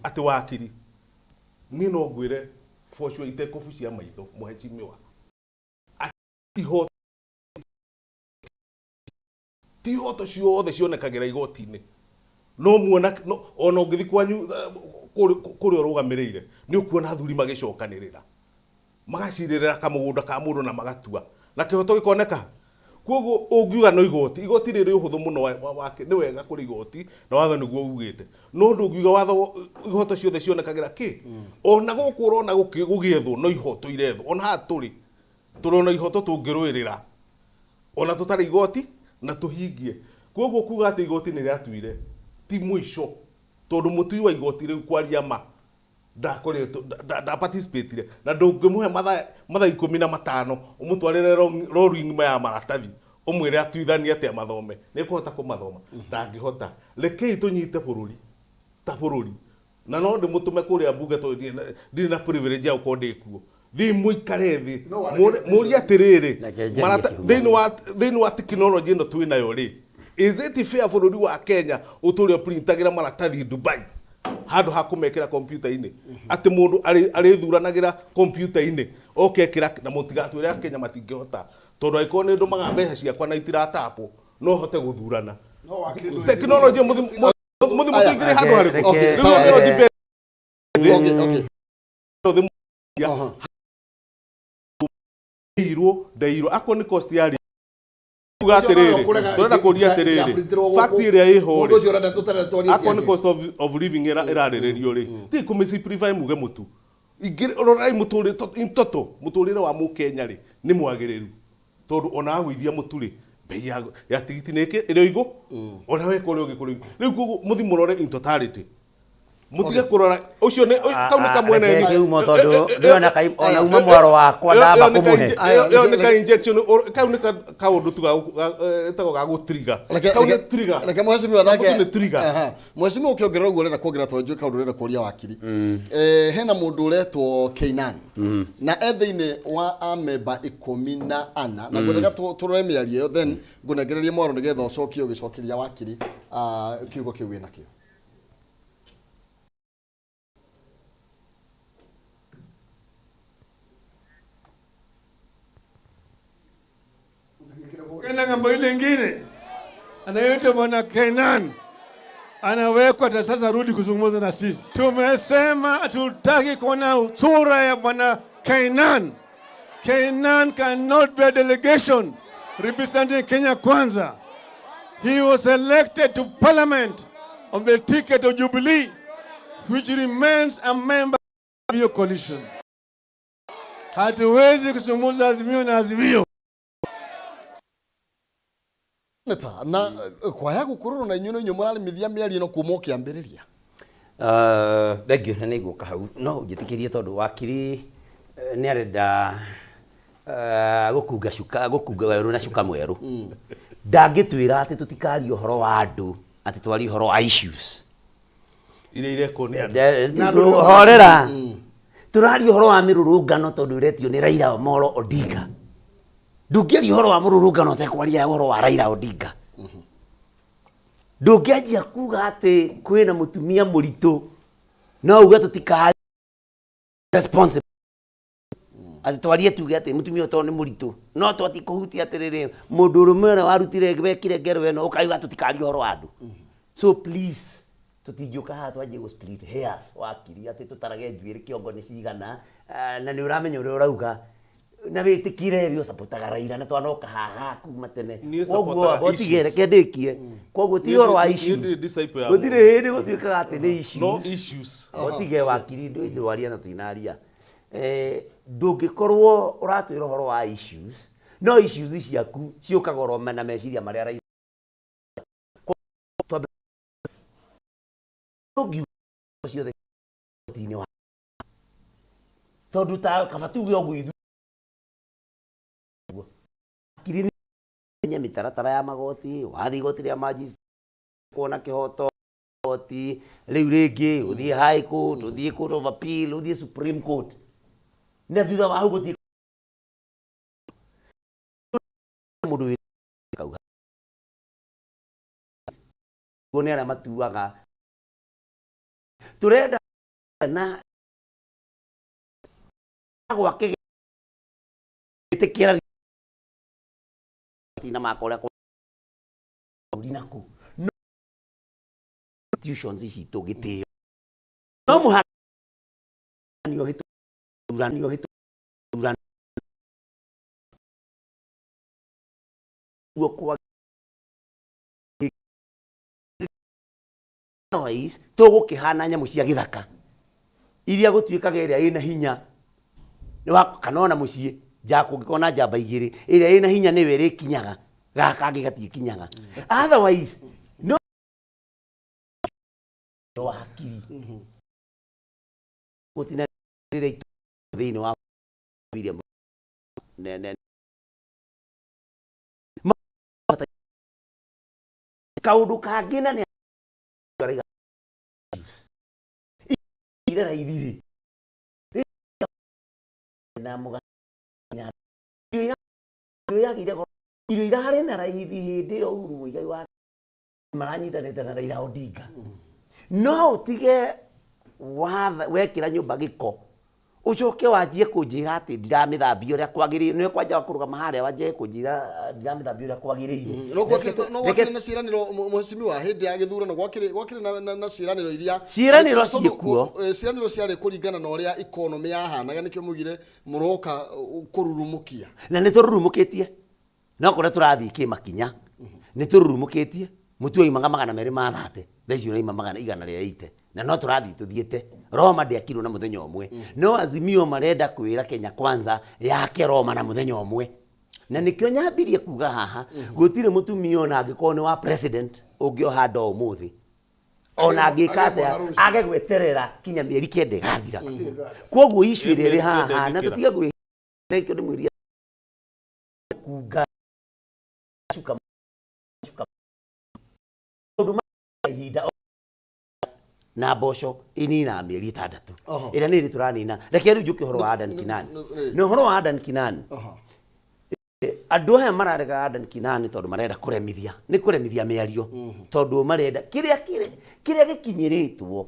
ati wakiri ni no ngwĩre for sure itekofu cia maitho muheshimiwa tihoto ciothe cionekagira igoti-inĩ no muona ona ũngĩthi kwanyu kũrĩa ũrũgamĩrĩire nĩ ũkuona athuri magĩcokanĩrĩra magacirĩrĩra kamũgũnda ka mũndũ na magatua na kĩhoto gĩkoneka. Koguo ũngiuga no igoti rĩrĩ ũhũthũ mũno wake nĩ wega kũrĩ igoti na watho nĩguo ugĩte no ndũngiuga watho ihoto ciothe cionekagira kĩ ona gũkũ ũrona gũgĩethwo no ihoto irethwo ona hatũrĩ tũrona ihoto tũngĩrũĩrĩra ona tũtarĩ igoti na tũhingie. Koguo kuga atĩ igoti nĩ rĩatuire ti mũico tondũ mũtui wa igoti rĩu kwaria ma da participate na ndũngĩmũhe mathaa 15 ũmũtwarĩre rori ng'ima ya maratathi ũmwĩre atuithanie atĩ mathome nĩ kũhota kũmathoma ndangĩhota. Rekei tũnyite bũrũri ta bũrũri na no ndĩmũtũme kũrĩa mbunge tondũ ndĩ na privilege ya gũkorwo ndĩkuo thi mũikare thĩ mũria atĩrĩrĩ thĩinĩ wa tekinoronjĩ ĩno twĩnayo rĩ is it fair bũrũri wa Kenya ũtũrĩa printagĩra maratathi Dubai handu ha kumekira computer-inĩ ati mundu arĩthuranagĩra computer-inĩ okekira na mũtigatwĩre a Kenya matingĩhota tondu aikorwo nĩ ndumaga mbeca ciakwa na itiratapo no hote guthurana technology muthimũtingĩrĩ handu harĩkũ ndeirwo akwo nĩ cost ya turenda kuria atiriri fact iria iho akwa ni cost of living irarĩrĩrio rĩ ti kũmĩsimplify muge mũtu rorai mũtũrĩre wa mũkenya rĩ nĩ mwagĩrĩru tondu ona agũithia mũtu rĩ bei ya tigiti nĩkĩ ĩrĩ igũ ona we kũrĩ ũgĩkũrĩ rĩu koguo muthi mũrore in totality mutige kurora ucio ni kaunĩka mwene ni umo tondu ndiona kai ona uma mwaro wakwa ndamba kumuhe yo ni ka injection kaunĩka kaundu tu etago ga gutriga kaunĩ trigger reke mheshimiwa nake ni trigger mheshimiwa ukiongerera uguo renda kuongerera twanjue kaundu renda kuria wakiri hena mundu uretwo Keinan na ethĩinĩ wa amemba 14 na ngwenda turore mĩario then ngunegererie mwaro nigetha ucokie ugicokeria wakiri kiugo kiu wina kio. Kena ngambo ile nyingine anaitwa bwana Keinan anawekwa hata sasa rudi kuzungumza na sisi. Tumesema tutaki kuona sura ya bwana Keinan. Keinan cannot be a delegation representing Kenya Kwanza. He was elected to parliament on the ticket of Jubilee, which remains a member of your coalition. Hatuwezi kuzungumza Azimio na Azimio. Na kwaya gukururu na inyuno inyo murali mithia miari no kuma ukiambiriria thengio na nĩguka hau no njĩtĩkĩrie tondu wakiri nĩ arenda gũkunga werũ na cuka mwerũ ndangĩtwĩra atĩ tũtikarie ũhoro wa andũ atĩ twarie ũhoro wa issues iria irekwo nĩ andũ horera tũrarie ũhoro wa mĩrũrũngano tondu ũretio nĩ Raila Amolo Odinga ndungĩaria ũhoro wa mũrũrũngano ũtekwaria ũhoro wa Raila Odinga ndũngĩanjia kuga atĩ kwĩna mũtumia mũritũ no uga tũtikari responsible atĩ twarie tuge atĩ mũtumia ũyũ nĩ mũritũ no twati kũhutia atĩrĩrĩ mũndũ ũrũme ũrĩa warutire wekire ngero ĩno ũkauga tũtikaria ũhoro wa andũ. So please tũtingĩũka haha twanjie gũ split hairs wakiri atĩ tũtarage njuĩrĩ kĩongo nĩ cigana na nĩ ũramenya ũrĩa ũrauga na wĩtĩkire rĩo supportaga Raila na twanoka haha kuma tene koguo botigere kendĩkie koguo ti ũhoro wa issues gũtirĩ hĩndĩ gũtuĩkaga atĩ nĩ issues botige wakiri ndũitwaria na twinaria ndũngĩkorwo ũratwĩra ũhoro wa issues no issues ciaku ciũkaga oro na meciria marĩa Raila ciothe tondũ ta kaba tuge ũguo ithu kiri nya mĩtaratara ya magoti wathi igoti rĩa magistrate kuona kĩhoto goti rĩu rĩngĩ ũthiĩ high court ũthiĩ court of appeal ũthiĩ supreme court na thutha wa hau gũthiĩ mũndũ kauga gone arĩa matuaga turenda na gwake gĩtĩkĩra tina makora kwa ndinaku no institutions citũ gĩtĩo no mũhakanio hitu kwa otherwise tũgũkĩhana nyamũ cia gĩthaka iria gũtuĩkaga ĩrĩa ĩna hinya nĩ kana ona mũciĩ kũngĩkona njamba igĩrĩ ĩrĩa ĩna hinya nĩwe ĩrĩkinyaga gaka kangĩ gatiĩkinyaga otherwise no hakiri gũtina rĩrĩa thĩinĩ wa William kaũndũ kangĩ na nĩ raithi na mũganya irio irarĩ na raithi hĩndĩ ĩyo Uhuru Muigai wa maranyitanĩte na Raila Odinga no ũtige wekĩra nyũmba gĩko ucoke wanjie kũnjĩra atĩ ndiramĩthambia ũrĩa kwagĩrĩire nĩ kwanja kũrũgama harĩa wanjie kũnjĩra ndiramĩthambia ũrĩa kwagĩrĩire no gwakĩrĩ na ciĩranĩro mũhecimiwa hĩndĩ ya gĩthurano gwakĩrĩ na ciĩranĩro iria ciĩranĩro ciĩkuo ciĩranĩro ciarĩ kũringana na ũrĩa economy yahanaga nĩkĩo mugire mũroka kũrurumũkia na nĩ tũrurumũkĩtie no kũrĩa tũrathiĩ kĩmakinya nĩ tũrurumũkĩtie mũtu oimaga 230 thaa icio ũraima 180 na no tũrathiĩ tũthiĩte Roma ndĩakirwo na mũthenya ũmwe no Azimio marenda kwĩra Kenya Kwanza yake Roma na mũthenya ũmwe na nĩkĩo nyambirie kuga haha gũtirĩ mũtumia ona angĩkorwo nĩ wa president ũngĩoha ndoo ũmũthĩ ona angĩka atĩa age gweterera kinya mĩeri 9 ĩgathira koguo issue ĩrĩa ĩrĩ haha na tũtige gwĩkĩo ndĩmwĩria kuga ihinda na mboco inina mĩeri 6 ĩrĩa nĩ tũranina reke rĩu njũke ũhoro wa Adan Kinani nĩ ũhoro wa Adan Kinani andũ aya mararega Adan Kinani tondũ marenda kũremithia nĩ kũremithia mĩario tondũ marenda kĩrĩa gĩkinyĩrĩtwo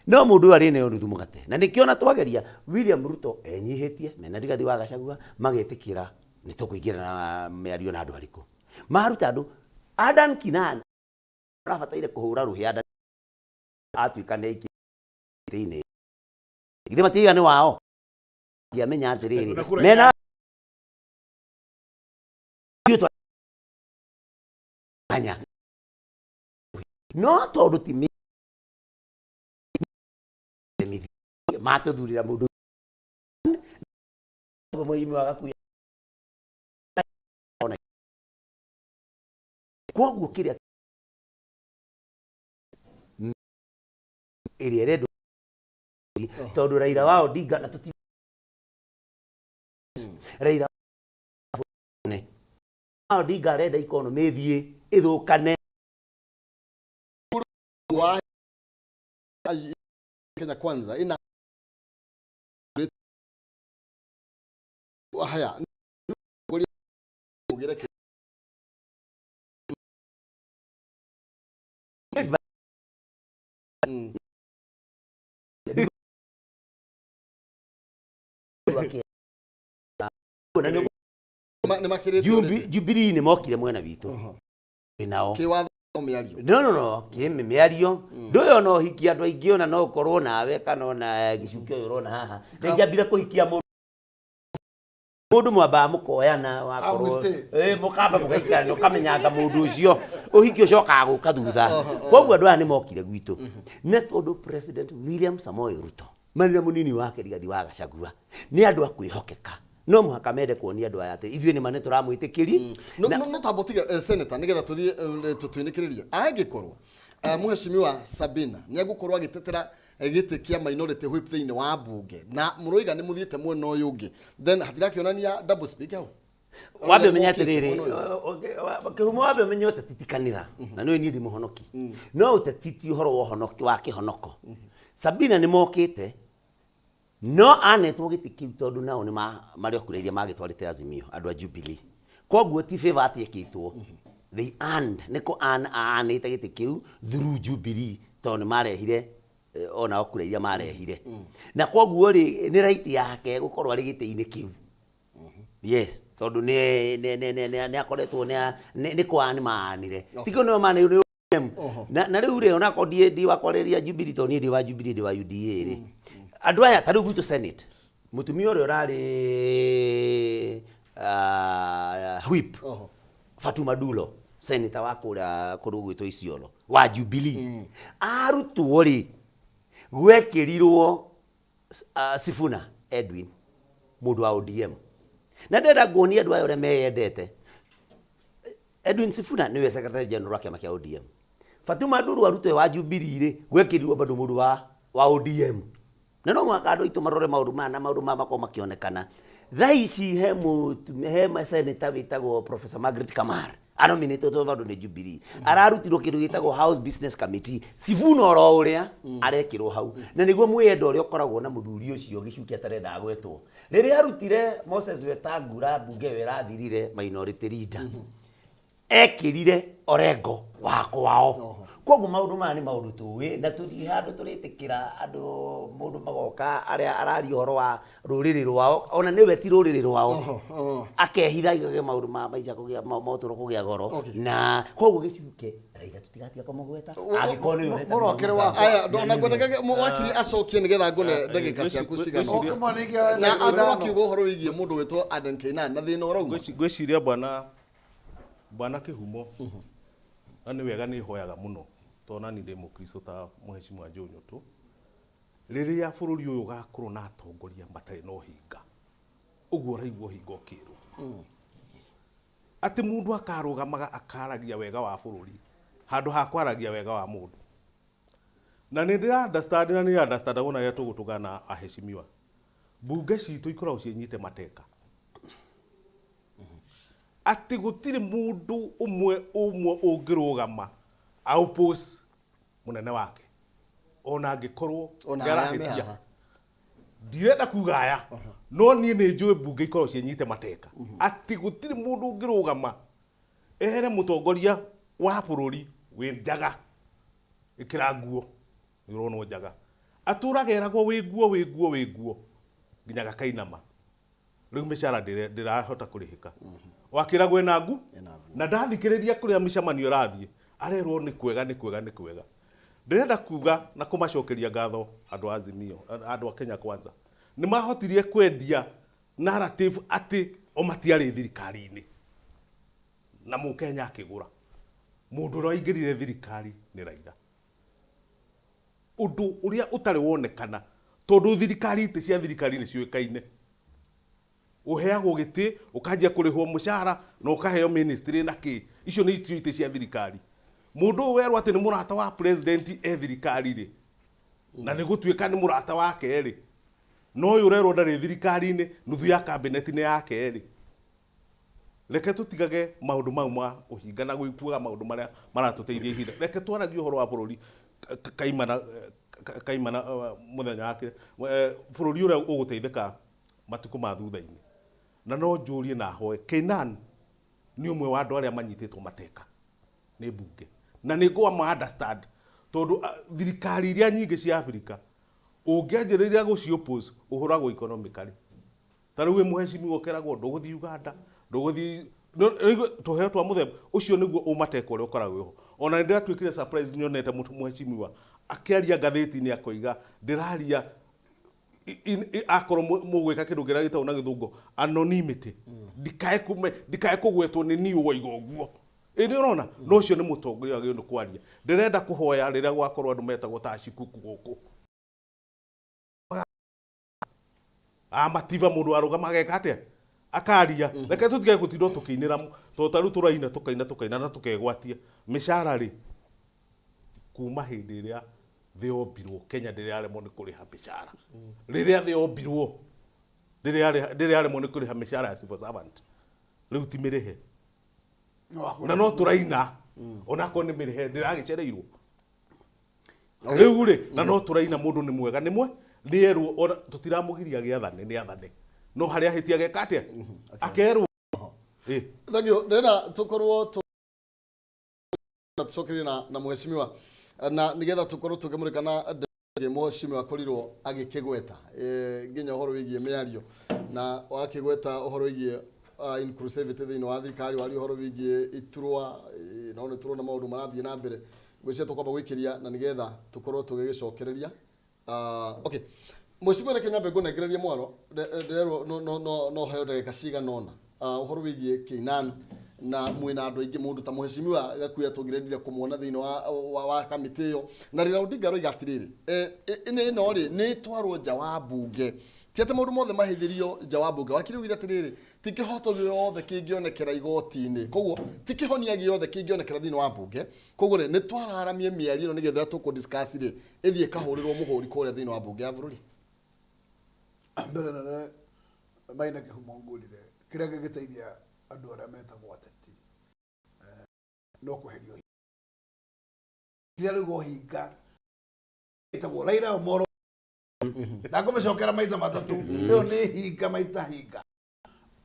no mũndũ ũyũ arĩ nayo nuthu mũgate na nĩkĩo ona twageria William Ruto enyihĩtie mena Rigathi wa Gachagua magetĩkĩra nĩ tũkũingĩra na mĩario na andũ arĩkũ maruta andũ Adan Kinani arabataire kũhũra rũhĩa atuĩka nĩ thĩinĩ ithe matiga nĩ wao ngĩamenya atĩrĩrĩ mena no tondũ ti matũthurĩra mũndũ mũimi wa gakuya koguo kĩrĩa ĩrĩa ĩrendwo tondũ Raila wa Odinga na tũti Raila wa Odinga arenda economy ĩthiĩ ĩthũkane wa Kenya Kwanza ina haya Jubilee nĩ mokire mwena witũ nao kĩwatho mĩario no mĩario ndũyũ no hikia andũ aingĩ ona no ũkorwo nawe kana ona gĩcukio ũyũ ũrona haha nĩnjambire kũhikia mũndũ mwambaga mũkoyana wakorwo mũkamba mũgaikara ũkamenyanga mũndũ ũcio ũhiki ũcokaga gũka thutha koguo andũ aya nĩ mokire gwitũ nĩ tondũ President William Samoei Ruto marĩra mũnini wake Rigathi wa Gachagua nĩ andũ a kwĩhokeka no mũhaka mende kuonia andũ aya atĩ ithuĩ nĩ ma nĩ tũramwĩtĩkĩri no tambotiga senator nĩgetha tũthiĩ tũtwĩnĩkĩrĩrie angĩkorwo Mheshimiwa Sabina nĩ agũkorwo agĩtetera gĩtĩ kĩa minority whip thĩinĩ wa mbunge na mũroiga nĩ mũthiĩte mwena ũyũ ũngĩ then hatirakĩonania double speak hau wambe ũmenye atĩrĩrĩ kĩhumo wambe ũmenye ũteti ti kanitha na nĩwe niĩ ndĩ mũhonoki no ũteti ti ũhoro wa ũhonoki wa kĩhonoko Sabina nĩ mokĩte no anetwo gĩtĩ kĩu tondũ nao nĩ marĩ okureirie magĩtwarĩte Azimio andũ a Jubilee koguo ti favor atiĩkĩtwo they earned nĩko anĩte gĩtĩ kĩu through Jubilee tondũ nĩ marehire ona okureirie marehire na koguo rĩ nĩ right yake gũkorwo arĩ gĩtĩ-inĩ kĩu yes tondũ nĩ akoretwo nĩ kwani maanire tiko nĩ maanire na rĩu rĩ ona ko ndi wakwarĩria Jubilee tondũ niĩ ndĩ wa Jubilee ndĩ wa UDA rĩ andũ aya tarĩu gwitũ Senate mũtumia ũrĩa ũrarĩ whip Fatuma Dulo senator wa kũrĩa gwitũ Isiolo wa Jubilee arutwo rĩ gwekĩrirwo Sifuna Edwin mũndũ wa ODM na ndenda nguonia andũ aya ũrĩa meyendete Edwin Sifuna nĩwe secretary general wa kĩama kĩa ODM Fatuma Dulo arutwo wa Jubilee rĩ gwekĩrirwo bado mũndũ wa ODM na no mwaka andũ aitũ marore maũndũ maya na maũndũ maya makorwo makĩonekana thaa ici he senator wĩtagwo Professor Margaret Kamar anominatwo bado nĩ Jubilee ararutirwo kĩndũ gĩtagwo House Business Committee Sifuna oro ũrĩa arekĩrwo hau na nĩguo mwĩyendo ũrĩa ũkoragwo na mũthuri ũcio gĩcuki atarenda gwetwo rĩrĩa arutire Moses Wetangula mbunge ĩyo ĩrathirire minority leader ekĩrire Orengo wa kwao koguo maũndũ maya nĩ maũndũ tũĩ na tũthiĩ handũ tũrĩtĩkĩra andũ mũndũ magoka arĩa araria ũhoro wa rũrĩrĩ rwao ona nĩwe ti rũrĩrĩ rwao akehithagia maũndũ ma maica kũgĩa maũtũro kũgĩa goro na koguo gĩcuke raiga tũtigatiga kũmũgweta angĩkorwo nĩ ũhete mũrokere wa aya ona ngwendaga wakiri acokie nĩgetha ngone ndagĩka ciaku cigana na andũ makiuga ũhoro wĩgiĩ mũndũ wĩtwo Aden Keynan na thĩna ũrauma ngwĩciria bwana kĩhumo na nĩ wega nĩ hoyaga mũno tona nĩ ndĩ mũkristo ta Mheshimiwa Joe Nyoto rĩrĩa bũrũri ũyũ ũgakorwo na atongoria matarĩ na ũhinga ũguo ũraigua ũhinga ũkĩrwo atĩ mũndũ akarũgamaga akaragia wega wa bũrũri handũ ha kwaragia wega wa mũndũ na nĩ ndĩra understand na nĩ understand ona rĩrĩa tũgũtũgana aheshimiwa mbunge citũ ikoragwo ciĩnyite mateka atĩ gũtirĩ mũndũ ũmwe ũngĩrũgama oppose mũnene wake ona angĩkorwo ngarahĩtia ndirenda kuga aya no niĩ nĩ njũĩ mbunge ikoragwo ciĩnyite mateka atĩ gũtirĩ mũndũ ũngĩrũgama ehere mũtongoria wa bũrũri wĩ njaga ĩkĩra nguo nĩũronwo njaga atũraga eragwo wĩ nguo nginya gakainama rĩu mĩcara ndĩrahota kũrĩhĩka wakĩragwo ena ngu na ndathikĩrĩria kũrĩa mĩcemanio rathiĩ arerwo nĩ kwega ndĩrenda kuga na kũmacokeria ngatho andũ a Azimio andũ a Kenya Kwanza nĩ mahotirie kwendia narrative atĩ o matiarĩ thirikari-inĩ na mũkenya akĩgũra mũndũ ũrĩa aingĩrire thirikari nĩ Raila ũndũ ũrĩa ũtarĩ wonekana tondũ thirikari itĩ cia thirikari nĩ ciũĩkaine uheagwo gĩtĩ ũkanjia kũrĩhwo mũcara na ũkaheo ministry na kĩ icio nĩ itĩ cia thirikari mũndũ ũyũ werwo atĩ nĩ mũrata wa president thirikari rĩ na nĩ gũtuĩka nĩ mũrata wake rĩ no ũyũ ũrerwo ndarĩ thirikari-inĩ nuthu ya cabinet nĩ yake rĩ reke tũtigage maũndũ mau ma ũhinga na gwĩkuaga maũndũ marĩa maratũteithia ihinda reke twaragie ũhoro wa bũrũri kaimana mũthenya wake bũrũri ũrĩa ũgũteithĩka matukũ ma thutha-inĩ na no njũrie na hoe Keynan nĩ ũmwe wa andũ arĩa manyitĩtwo mateka nĩ mbunge na nä ngwa understand tondå thirikari iria nyingä cia Afrika ũngĩanjĩrĩria gũci-oppose ũhũragwo economically. Ta rĩu wĩ mũhecimiwa ũkeragwo ndũgũthiĩ Uganda, ndũgũthiĩ tũheo twa mũthemba ũcio nĩguo ũmateko ũrĩa ũkoragwo ho. Ona nĩ ndĩratuĩkire surprise nyonete mũhecimiwa akĩaria ngathĩti-inĩ akoiga ndĩraria akorwo mũgwĩka kĩndũ kĩrĩa gĩtagwo na gĩthũngũ anonymity, ndikae kũgwetwo nĩ niĩ waiga ũguo. Nĩ ũrona no ũcio nĩ mũtongoria wagĩrĩirwo kwaria. Ndĩrenda kũhoya rĩrĩa gwakorwo andũ metagwo ta Shikuku gũkũ mativa mũndũ arũgama ageka atĩa akaria. Reke tũtige gũtindwo tũkĩinĩra tondũ ta rĩu tũraina tũkaina na tũkegwatia mĩcara rĩ kuma hĩndĩ ĩrĩa thĩ yombirwo Kenya ndĩrĩ yaremwo nĩ kũrĩha mĩcara. Rĩrĩa thĩ yombirwo ndĩrĩ yaremwo nĩ kũrĩha mĩcara ya civil servant. Rĩu ti mĩrĩhe na no tũraina onakorwo nĩ mĩrĩhe ndĩragĩcereirwo. Rĩu rĩ na no tũraina mũndũ nĩ mwega nĩmwe nĩerwo ona tũtiramũgiria gĩathane nĩ athane no harĩa hĩtia geka atĩa akerwo. Thank you. Ndĩrenda tũkorwo tũcokerie na mheshimiwa na nigetha tũkorwo tũkĩmũrĩkana mheshimiwa akorirwo agĩkĩgweta nginya ũhoro wĩgiĩ mĩario na wakĩgweta ũhoro wĩgiĩ inclusivity thĩinĩ wa thirikari, wari ũhoro wĩgiĩ iturwa no nĩ turona maũndũ marathiĩ na mbere ngwĩciria tũkwamba gwĩkĩria na nigetha tũkorwo tũgĩgĩcokereria. Okay, mheshimiwa Kenya Mbegũ nengereria mwaro nderwo no heo ndagĩka cigana ũna ũhoro wĩgiĩ Kĩinan na mwĩna andũ aingĩ mũndũ ta mheshimiwa Gakuya tũngĩrendire kũmuona thĩinĩ wa kamĩtĩ ĩyo na Raila Odinga roiga atĩrĩrĩ ĩno rĩ nĩ twarwo nja wa mbunge ti atĩ maũndũ mothe mahĩthĩrio nja wa mbunge. Wakĩrĩugire atĩrĩrĩ ti kĩhoto gĩothe kĩngĩonekera igoti-inĩ, koguo ti kĩhonia gĩothe kĩngĩonekera thĩinĩ wa mbunge, koguo rĩ nĩ twararamie mĩario ĩno nĩgetha tũkũ-discuss rĩ ĩthiĩ ĩkahũrĩrwo mũhũri kũrĩa thĩinĩ wa mbunge ya bũrũri. Mbere nene Maina Kĩhumo ngũrire kĩrĩa gĩgĩteithia andũ arĩa metagwo ateti no kweherio kĩrĩa rĩu hinga ĩtagwo Raila Omolo na ngũmĩcokera maita matatũ ĩyo nĩ hinga maita hinga.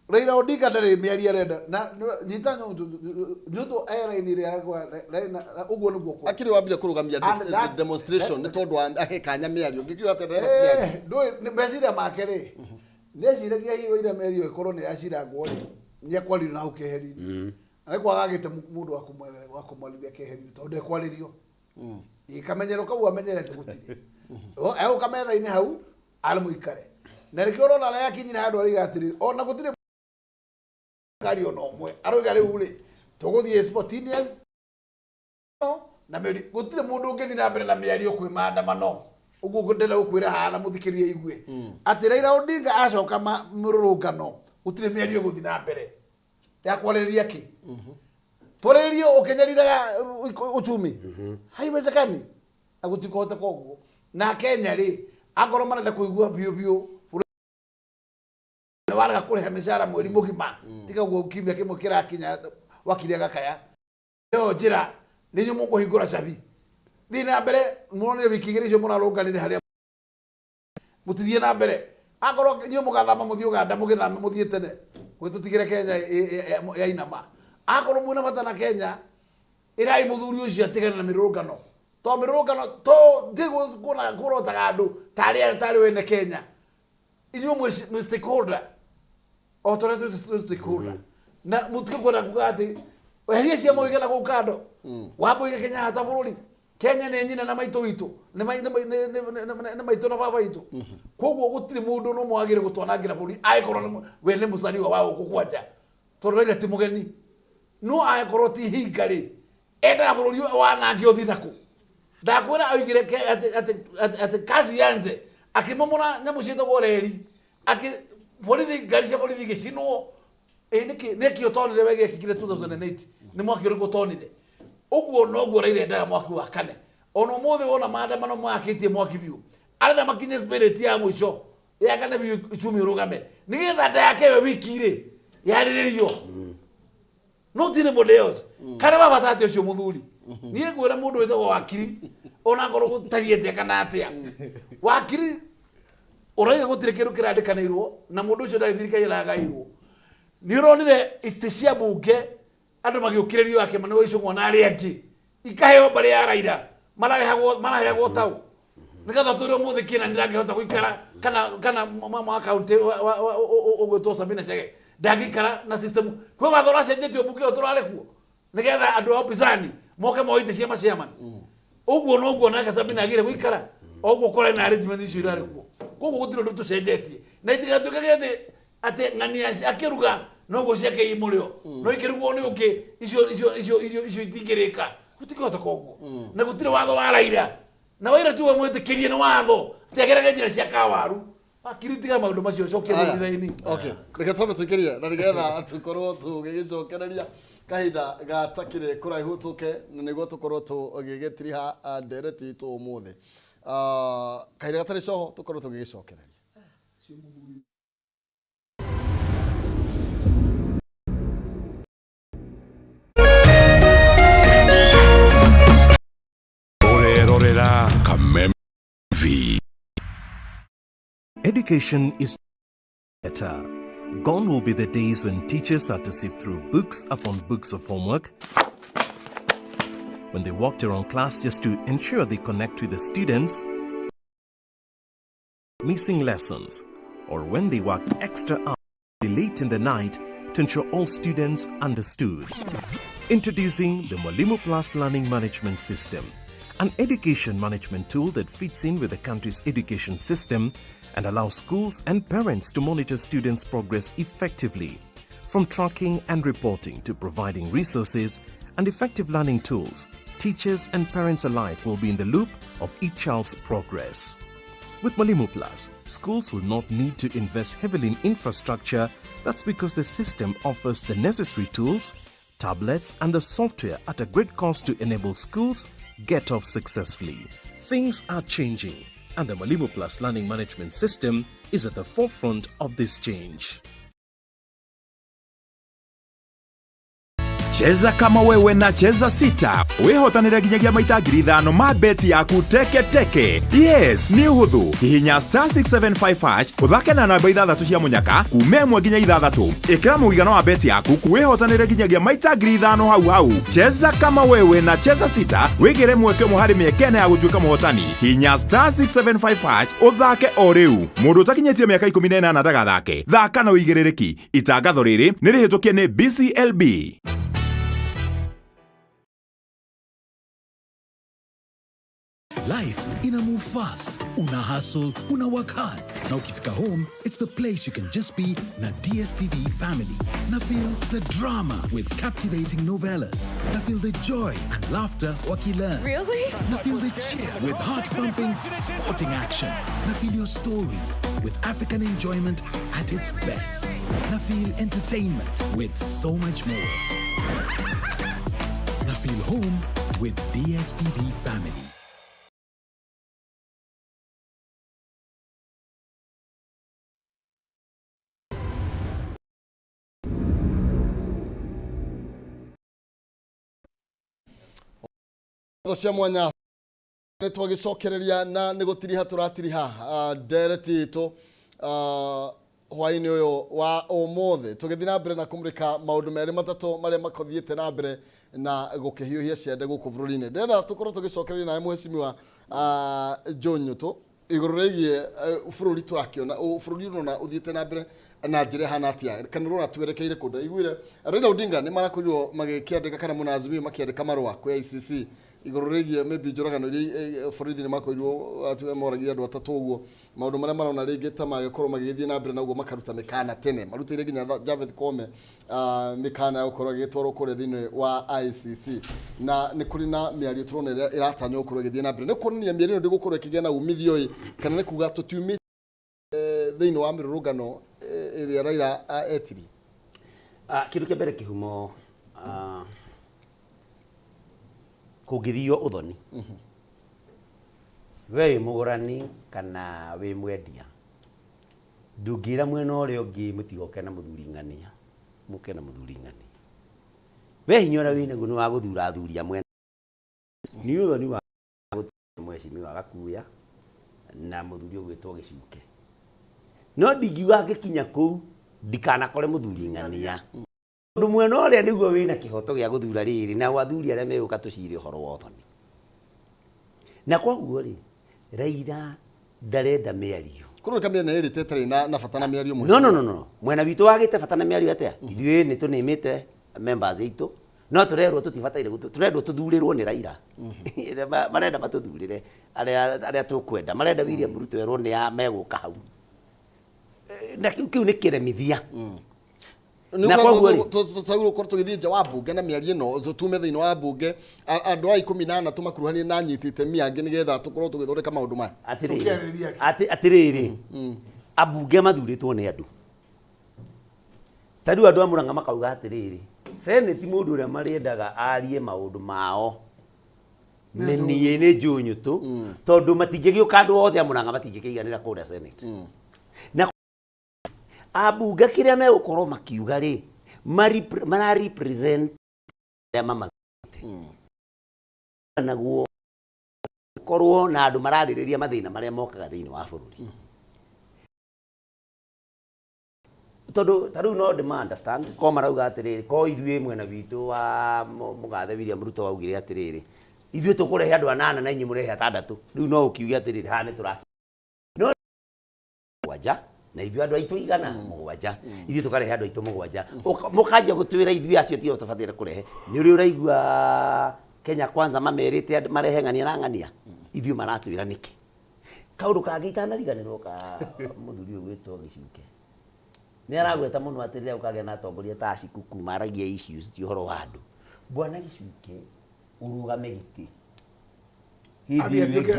Raila Odinga ndarĩ mĩario arenda na nyita nyũndũ airline ĩrĩa ũguo nĩguo akĩrĩ wambire kũrũgamia demonstration nĩ tondũ akĩkanya mĩario ngĩkiuga atĩ ndũĩ meciria make rĩ nĩeciragia hiyo ira mĩario ĩkorwo nĩ yacirangwo rĩ nĩekwarĩrio na hau keheri-inĩ na nĩ kwagagĩte mũndũ wa kũmwarĩria keheri-inĩ tondũ ndekwarĩrio ikamenyero kau amenyerete gũtirĩ egũka metha-inĩ hau arĩ mũikare na rĩkĩo ũrona arĩa yakinyire handũ arĩga atĩrĩrĩ ona gũtirĩ kari ona ũmwe aroiga rĩu rĩ tũgũthiĩ spontaneous na gũtirĩ mũndũ ũngĩthiĩ na mbere na mĩario kwĩ maandamano. Ũguo ndĩrenda gũkwĩra haha na mũthikĩrĩrie igue atĩ Raila Odinga acoka mũrũrũngano gũtirĩ mĩario gũthiĩ na mbere ya kwarĩrĩria kĩ twarĩrĩrio ũkenyeriraga uchumi haiwezekani agũtikũhota koguo na Kenya rĩ akorwo marenda kũigua biũ biũ nĩ warega kũrĩha mĩcara mweri mũgima tiga ũguo kiumia kĩmwe kĩrakinya wakiri Gakaya ĩyo njĩra nĩ inyuĩ mũkũhingũra cabi thiĩ na mbere muonire wiki igĩrĩ icio mũrarũnganire harĩa mũtithiĩ na mbere akorwo inyuĩ mũgathama mũthiĩ Uganda mũgĩthama mũthiĩ tene gwĩtũtigĩre Kenya ya inama akorwo mwĩna bata na Kenya ĩrai mũthuri ũcio atigane na mĩrũrũngano to mĩrũrũngano to kũrotaga andũ tarĩ wene Kenya inyuĩ mwĩ stakeholder o tũrĩa twĩ stakeholder na mũtige kwenda kuga atĩ weherie ciama ũige na kũu kando wamba ũige Kenya hata bũrũri Kenya nĩ nyina na maitũ witũ nĩ maitũ na baba witũ koguo gũtirĩ mũndũ no mwagĩrĩire gũtwanangĩra bũrũri angĩkorwo we nĩ mũcariwa wa gũkũ kwanja tondũ Raila ti mũgeni no angĩkorwo ti hinga rĩ endaga bũrũri wanangio thiĩ nakũ ndakwĩra oigire atĩ kazi yanze akĩmomora nyamũ ciĩtagwo reri borithi ngari cia borithi igĩcinwo nĩkĩo tonire wegekĩkire 2008 nĩ mwaki ũrĩkũ tonire ũguo noguo Raila endaga mwaki wa kane ona ũmũthĩ wona maandamano mwakĩtie mwaki biũ arenda makinye spirit ya mũico yakane biũ uchumi ũrũgame nĩgetha nda yake we wiki rĩ yarĩrĩrio no tire modeos kana baba tate ũcio mũthuri niĩ ngwĩra mũndũ wĩtagwo wakiri ona ngorwo gũtariĩte kana atĩa wakiri ũraiga gũtirĩ kĩndũ kĩrandĩkanĩirwo na mũndũ ũcio ndarĩ thirikari ĩragaĩirwo nĩ ũronire itĩ cia mbunge andũ magĩũkĩrĩrio ake manĩ waicũngwo na arĩa angĩ ikaheo bari ya Raila marahegwo tau nigatha turi muthi kina ndirangihota guikara kana mama account ugwitwo Sabina Chege ndangikara na system kwe watho racenjetio bunge o turare kuo nigetha andu a upinzani moke moite cia maciaman uguo no uguo nake Sabina agire guikara uguo kore na arrangement icio irare kuo koguo gutiro ndu tucenjetie na itigatuika gete ate ng'ania akiruga no uguo ciake imurio no ikirugwo ni ungi icio itingirika gutikihota koguo na gutire watho wa Raila na Raila tu mwitikirie ni watho tegerage njira cia kawaru akiritiga maundu macio cokie thiraini. Okay, reke twambe tukiria na nigetha tukorwo tugigicokereria kahinda gatakire kuraihu tuke na niguo tukorwo tugigitiriha ndereti itu umuthi kahinda gatari coho tukorwo tugigicokereria. Education is better. Gone will be the days when teachers had to sift through books upon books of homework, when they walked around class just to ensure they connect with the students, missing lessons, or when they worked extra hours late in the night to ensure all students understood. Introducing the Mwalimu Plus Learning Management System, an education management tool that fits in with the country's education system and allows schools and parents to monitor students' progress effectively. From tracking and reporting to providing resources and effective learning tools, teachers and parents alike will be in the loop of each child's progress. With Mwalimu Plus, schools will not need to invest heavily in infrastructure. That's because the system offers the necessary tools, tablets, and the software at a great cost to enable schools get off successfully. Things are changing, and the Mwalimu Plus Learning Management System is at the forefront of this change. Cheza kama wewe na cheza sita. Wehotanira ginyagia maita 5,000 ma beti yaku teke teke. Yes, ni uhuthu. Hihinya *675# uthake na namba 6 cia munyaka kume 1 nginya 6. Ikira muigano wa beti yaku kuwehotanira ginyagia maita 5,000 hau. Cheza kama wewe na cheza sita. Wigire mweke muhari miekene ya gutuika muhotani. Hihinya *675# uthake o riu. Mundu utakinyetie miaka 18 ndagathake. Thaka na uigirereki. Itangatho riri ni rihitukie ni BCLB. Life ina move fast, una hustle, una work hard. Now ukifika home, it's the place you can just be na DSTV family. Na feel the drama with captivating novellas. Na feel the joy and laughter wakilearn. Really? Na feel the cheer with heart-pumping sporting action. Na feel your stories with African enjoyment at its best. Na feel entertainment with so much more. Na feel home with DSTV family. cia mwanya nä twagicokereria na nä gå tiriha tå ratiriha ndereti itå hwainä å yå wa å tå gä thiä na mbere na kå må rä ka maå ndå merä matatå marä a makothiä te na mbere na gå kä hiå hia ciende gå kå bå rå ri-inä ndärenda tå korwo tå gä cokereria nawe mwecimiwa John Nyũtũ igå rå rä giä bå rå ri tå rakä ona bå rå ri ona å thiä te na mbere na njä ra hana atia kana rå ratwerekeire kå ndå iguire Raila Odinga nä marakorirwo magä andä ka kana må na Azimio makä ka marå kwä ICC igoro regie maybe njoragano iria borithi nä makorirwo atuge moragia andå atatå ũguo maũndũ marĩa marona rĩngĩ ta magĩkorwo magĩthiĩ na mbere naguo makaruta mĩkana tene marutĩire nginya Javeth Koome mĩkana ya gũkorwo agĩtwarwo kũrĩa thĩinĩ wa ICC na nĩ kũrĩ na mĩario tũrona ĩrĩa ĩratanywo gũkorwo ĩgĩthiĩ na mbere nĩ kuonania mĩario ĩno ndĩgũkorwo ĩkĩgĩa na umithio ĩ kana nĩ kuga tũtiumĩte thĩinĩ wa mĩrũrũngano ĩrĩa Raila etirie kĩndũ kĩa mbere kĩhumo kũngĩthio ũthoni we mũgũrani kana we mwendia ndũngĩra mwena ũrĩa ũngĩ mũtigoke na mũthuri ng'ania mũke na mũthuri ng'ania we hinya ũrĩa wĩ naguo nĩ wa gũthura athuri a mwena nĩ ũthoni wa mwecimiwa Gakuya na mũthuri ũgwĩtwo Gĩcuke no ndingiuga ngĩkinya kũu ndikanakore mũthuri ng'ania Ndu mwena uria niguo wina kihoto gia guthura riri na wathuri aria meguka tucire horo wa uthoni. Na koguo ri Raila ndarenda miario. Kuno kamena eri tetari na fatana miario mwe. No. Mwena witu wagite fatana miario atia. Ithuĩ ni tunimite members itu. No turerwo tutibataire turendwo tuthurirwo ni Raila. Marenda matuthurire aria tukwenda. Marenda William Ruto erwo ni ya meguka hau. Na kiu ni kiremithia. Na koguo tutagirwo korwo tugithie nja wa bunge na miario no tutume thiini wa bunge andu a 18 tumakuruhanie na nyitite miangi nigetha tukorwo tugithondeka maundu maya. Atiriri abunge mathuritwo ni andu. Tariu andu a Murang'a makauga atiriri Senate mundu uria mariendaga arie maundu mao menie ni njunyu tu tondu matingigiuka andu othe a Murang'a matingikiiganira kuria Senate. Na abunge kiria megukorwo makiuga ri mara represent mama naguo korwo na andu maraririria mathina maria mokaga thiini wa bururi. Tondu tariu no demand understand ko marauga atiriri ko ithuĩ mwena witu wa mugathe William Ruto waugire atiriri ithuĩ tukurehe andu 8 na inyi murehe 6 riu no ukiuga atiriri ha ni turaki no waja na ithuĩ andu aitu igana mugwanja ithuĩ tukarehe andu aitu mugwanja mukanjia gutwira ithuĩ acio tio tubataire kurehe ni uri uraigua Kenya Kwanza mamerite marehe ng'ania na ng'ania ithuĩ maratwira niki kaundu kangi itanariganirwo ka muthuri uyu gwitwo Gicuke ni aragweta muno atirire ukagea na atongoria ta Cikuku maragia issues ti horo wa andu bwana Gicuke urugame giti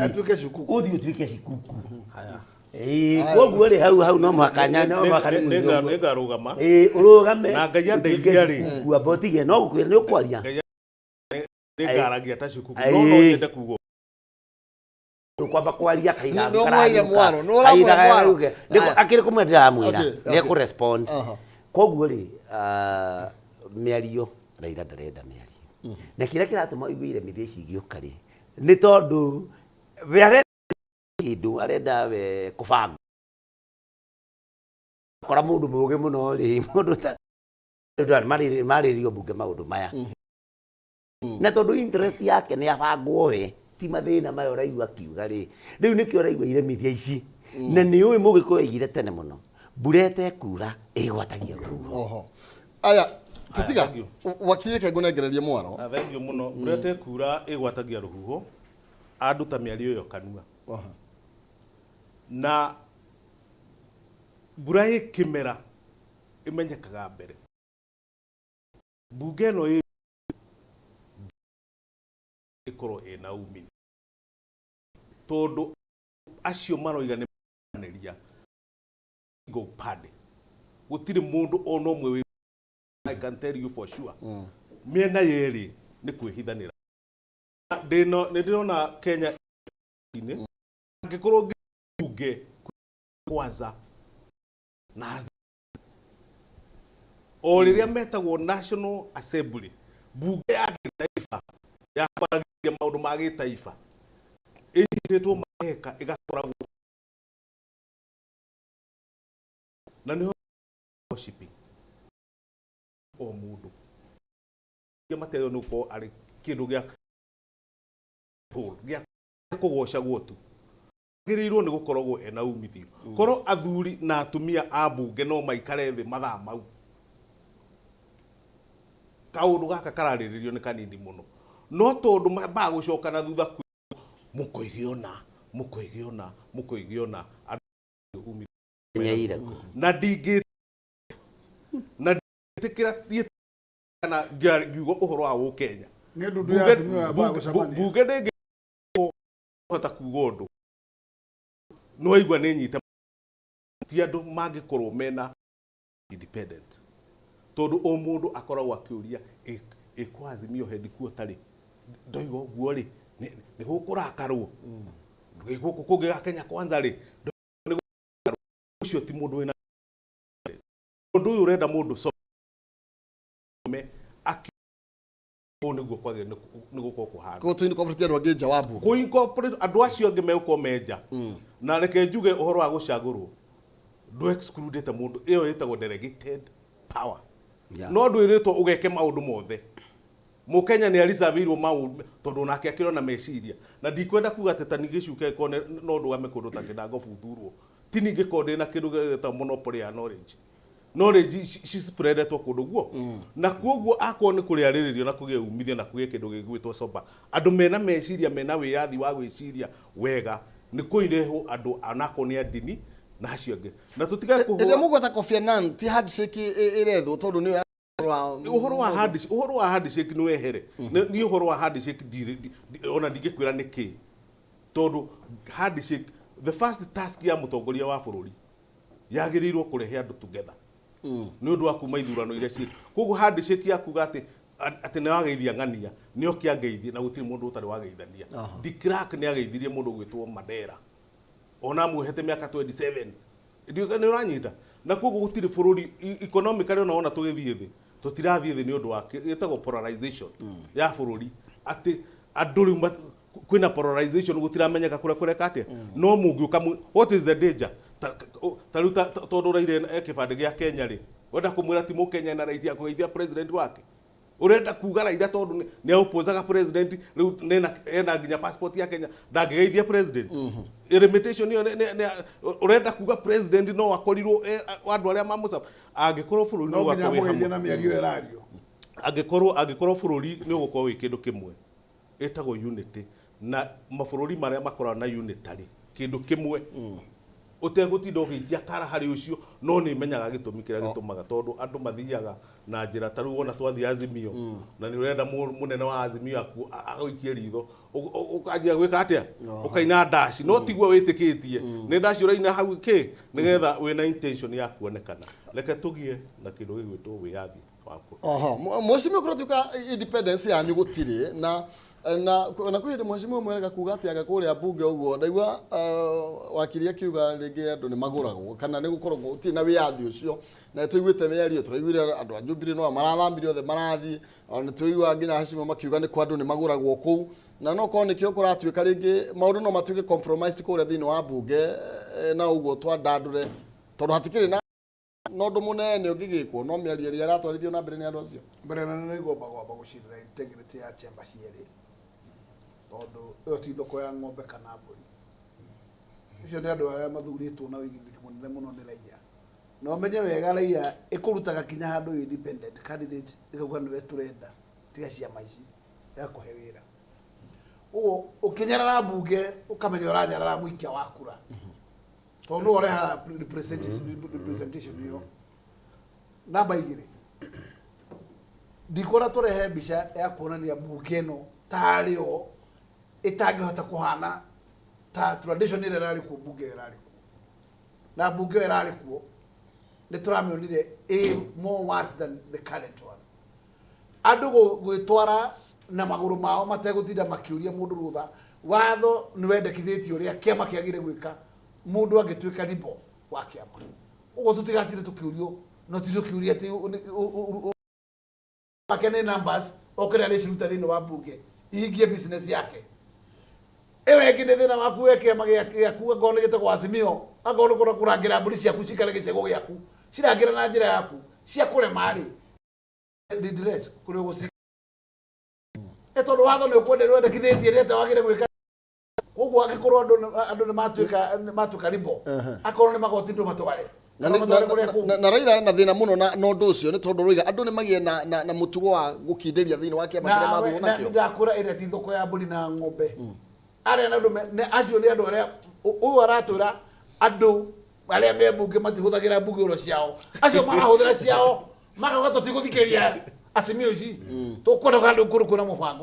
atuike Cikuku uthi utuike Cikuku haya koguo ri hau no mwakanya no mwakare ngarugama urugame na Ngai andeithia ri kuabotige no gukwira ni ukwaria ngaragia ta Cikuku no nyende kugo kwamba kwaria kaiga no mwaire mwaro no ramwe mwaro ndiko akiri kumwendera mwira ni ku respond koguo ri miario Raila ndarenda miario na kira kiratuma iguire mithia ici giuka ri ni tondu we hindu arenda we kubanga kora mundu muge muno ri mundu ta mariririo bunge maundu maya na tondu interest yake ni abangwo we ti mathina mayo raigua kiuga ri riu nikio raigua ire mithia ici na ni uyu mugikuyu igire tene muno burete kura igwatagia ruho oho aya titiga wakire ke gunegereria mwaro thank you muno burete kura igwatagia ruhuho andu ta miario yo kanua na mbura ikimera imenyekaga mbere bunge no ikorwo ina umi tondu acio maroiga ni maniria go pade gutire mundu ono mwe I can tell you for sure miena yeri ni kwihithanira ndirona Kenya ni ngikorwo bunge kwanza na o riria metagwo National Assembly bunge ya kitaifa ya kwaragia maundu ma gitaifa inyititwo maheka igakoragwo na niho worshiping o mundu ya mateo nuko ari kindu gya kugoca gwotu girirwo ni gukoragwo ena umithio koro athuri na atumia a bunge no maikare thi mathaa mau kaundu gaka karariririo ni kanini muno no tondu maba gucoka na thutha mukoigiona nyaira na ndingi na tikira na ngiugo uhoro wa Kenya ngendu ya simio ya ba gucamania bunge ndingi hota kugondu no igwa ni nyita ti andu mangikorwo mena independent tondu o mundu akoragwo akiuria ikwazimio headquarter ri ndoigo guo ri ni gukurakarwo guku kugiga Kenya Kwanza ri ni ucio ti mundu wina mundu uyu urenda mundu some aki oni guo kwage ni guko kuhana ko twini corporate andu angi nja wa bunge ko incorporate andu acio angi meuko meja na reke njuge uhoro wa gucagurwo do exclude mundu iyo yetagwo delegated power no ndwiritwo ugeke maundu mothe Mukenya ni alisavirwo maundu tondu nake akirona meciria na ndikwenda kuga ati tani gicuke kone no ndugame kundu ta kindago futhurwo tini gikonde na kindu ta monopoly ya knowledge she spreadetwo kundu guo na kuoguo akwo ni kuria riririo na kugia umithio na kugia kindu gigwitwo soba andu mena meciria mena wiyathi wa gwiciria wega ni kuireho andu anako ni adini na acio angi na tutiga kuhura mugweta Kofi Annan ti handshake irethwo tondu ni uhoro wa handshake ni wehere ni uhoro wa handshake ona ndigikwira niki tondu handshake the first task ya mutongoria wa bururi yagirirwo kurehe andu together ni undu wa kuma ithurano iria ci koguo handshake yakuga ati ni wageithia ng'ania nio kiangeithie na gutiri mundu utari wageithania de Klerk ni ageithirie mundu gwitwo Mandela ona muhete miaka 27 ndio ni uranyita na koguo gutiri bururi economically ona tugithie thi tutirathie thi ni undu wa gitagwo polarization ya bururi ati andu riu kwina polarization gutiramenyeka kureka atia no mungiuka what is the danger taruta tondu raire kibande gia Kenya ri wenda kumwira ti Mukenya na raiti ya kugeithia president wake urenda kuga raida tondu ni opozaga president riu ena nginya passport ya Kenya ndangegeithia president limitation yo urenda kuga president no akorirwo andu aria mamusa angikorwo bururi no gakwe na miario erario angikorwo bururi ni ugukorwo wi kindu kimwe etagwo unity na mabururi maria makorwa na unitary kindu kimwe utegutinda ugiitia kara hari ucio no ni menyaga gitumi kiria gitumaga tondu andu mathiaga na njira taru wona twathi Azimio na ni urenda munene wa Azimio agoikie ritho ukanjia gwika atia ukaina dash no tigwa witikitie ni dash uraina hau ki nigetha wina intention ya kuonekana leke tugie na kindu gigwitwo wiyathi waku mweshimio kurotuka independence yanyu gutiri na kwiri mweshimio mwerega kuga ati agakuria bunge uguo ndaigua wakiria kiuga ringi andu ni maguragwo kana ni gukorwo guti na wiyathi ucio na tuiguite miario turaiguire andu a Jubilee no marathambirio the marathi ona tuigua nginya Hashimo makiuga ni kwa andu ni maguragwo kuu na no ko nikio kuratuika ringi maundu no matuike compromised kuria thini wa bunge na uguo twandandure tondu hatikiri na no ndu munene ungigikwo no miario ria ratwarithio na mbere ni andu acio mbere na ni gomba gucirira integrity ya chamber cieri tondu iyo ti thoko ya ng'ombe kana mburi icio ni andu aria mathuritwo na wigithiri munene muno ni raia no menye wega raia ikurutaga kinya handu independent candidate ikauga niwe turenda tiga ciama ici ya kuhe wira uguo ukinyarara bunge ukamenya uranyarara muikia wa kura tondu oreha representation yo namba igiri ndikora turehe mbica ya kuonania bunge no tario itangihota kuhana ta tradition ile rari ku bunge rari na bunge rari ku ni turamionire more worse than the current one andu gwitwara na maguru mao mategutinda makiuria mundu rutha watho ni wendekithitio ria kiama kiagire gwika mundu angituika ribo wa kiama ugo tutigatire tukiurio no tiro kiuria ti makene numbers okira ni ciruta thini wa bunge ihingie business yake ewe kinde thina waku weke magiaku ngone gitagwo Azimio angorwo kurangira mburi ciaku cikare gicego giaku cirangira na njira yaku cia kurema ri didress kuri guci etondu watho ni ukwenderwo wendekithitie rete wagire gwika koguo agikorwo andu ni matuika ribo akorwo ni magoti ndu matware na Raila na thina muno na ndu ucio ni tondu ruiga andu ni magie na mutugo wa gukinderia thini wa kiama kiria mathuo nakio ndakura ire ti thoko ya mburi na ng'ombe aria andu acio ni andu aria uyu aratura andu aria me bunge matihuthagira bunge uro ciao acio marahuthira ciao makauga tutiguthikiriria Azimio ici tukwenda kandu kuru kuna mubango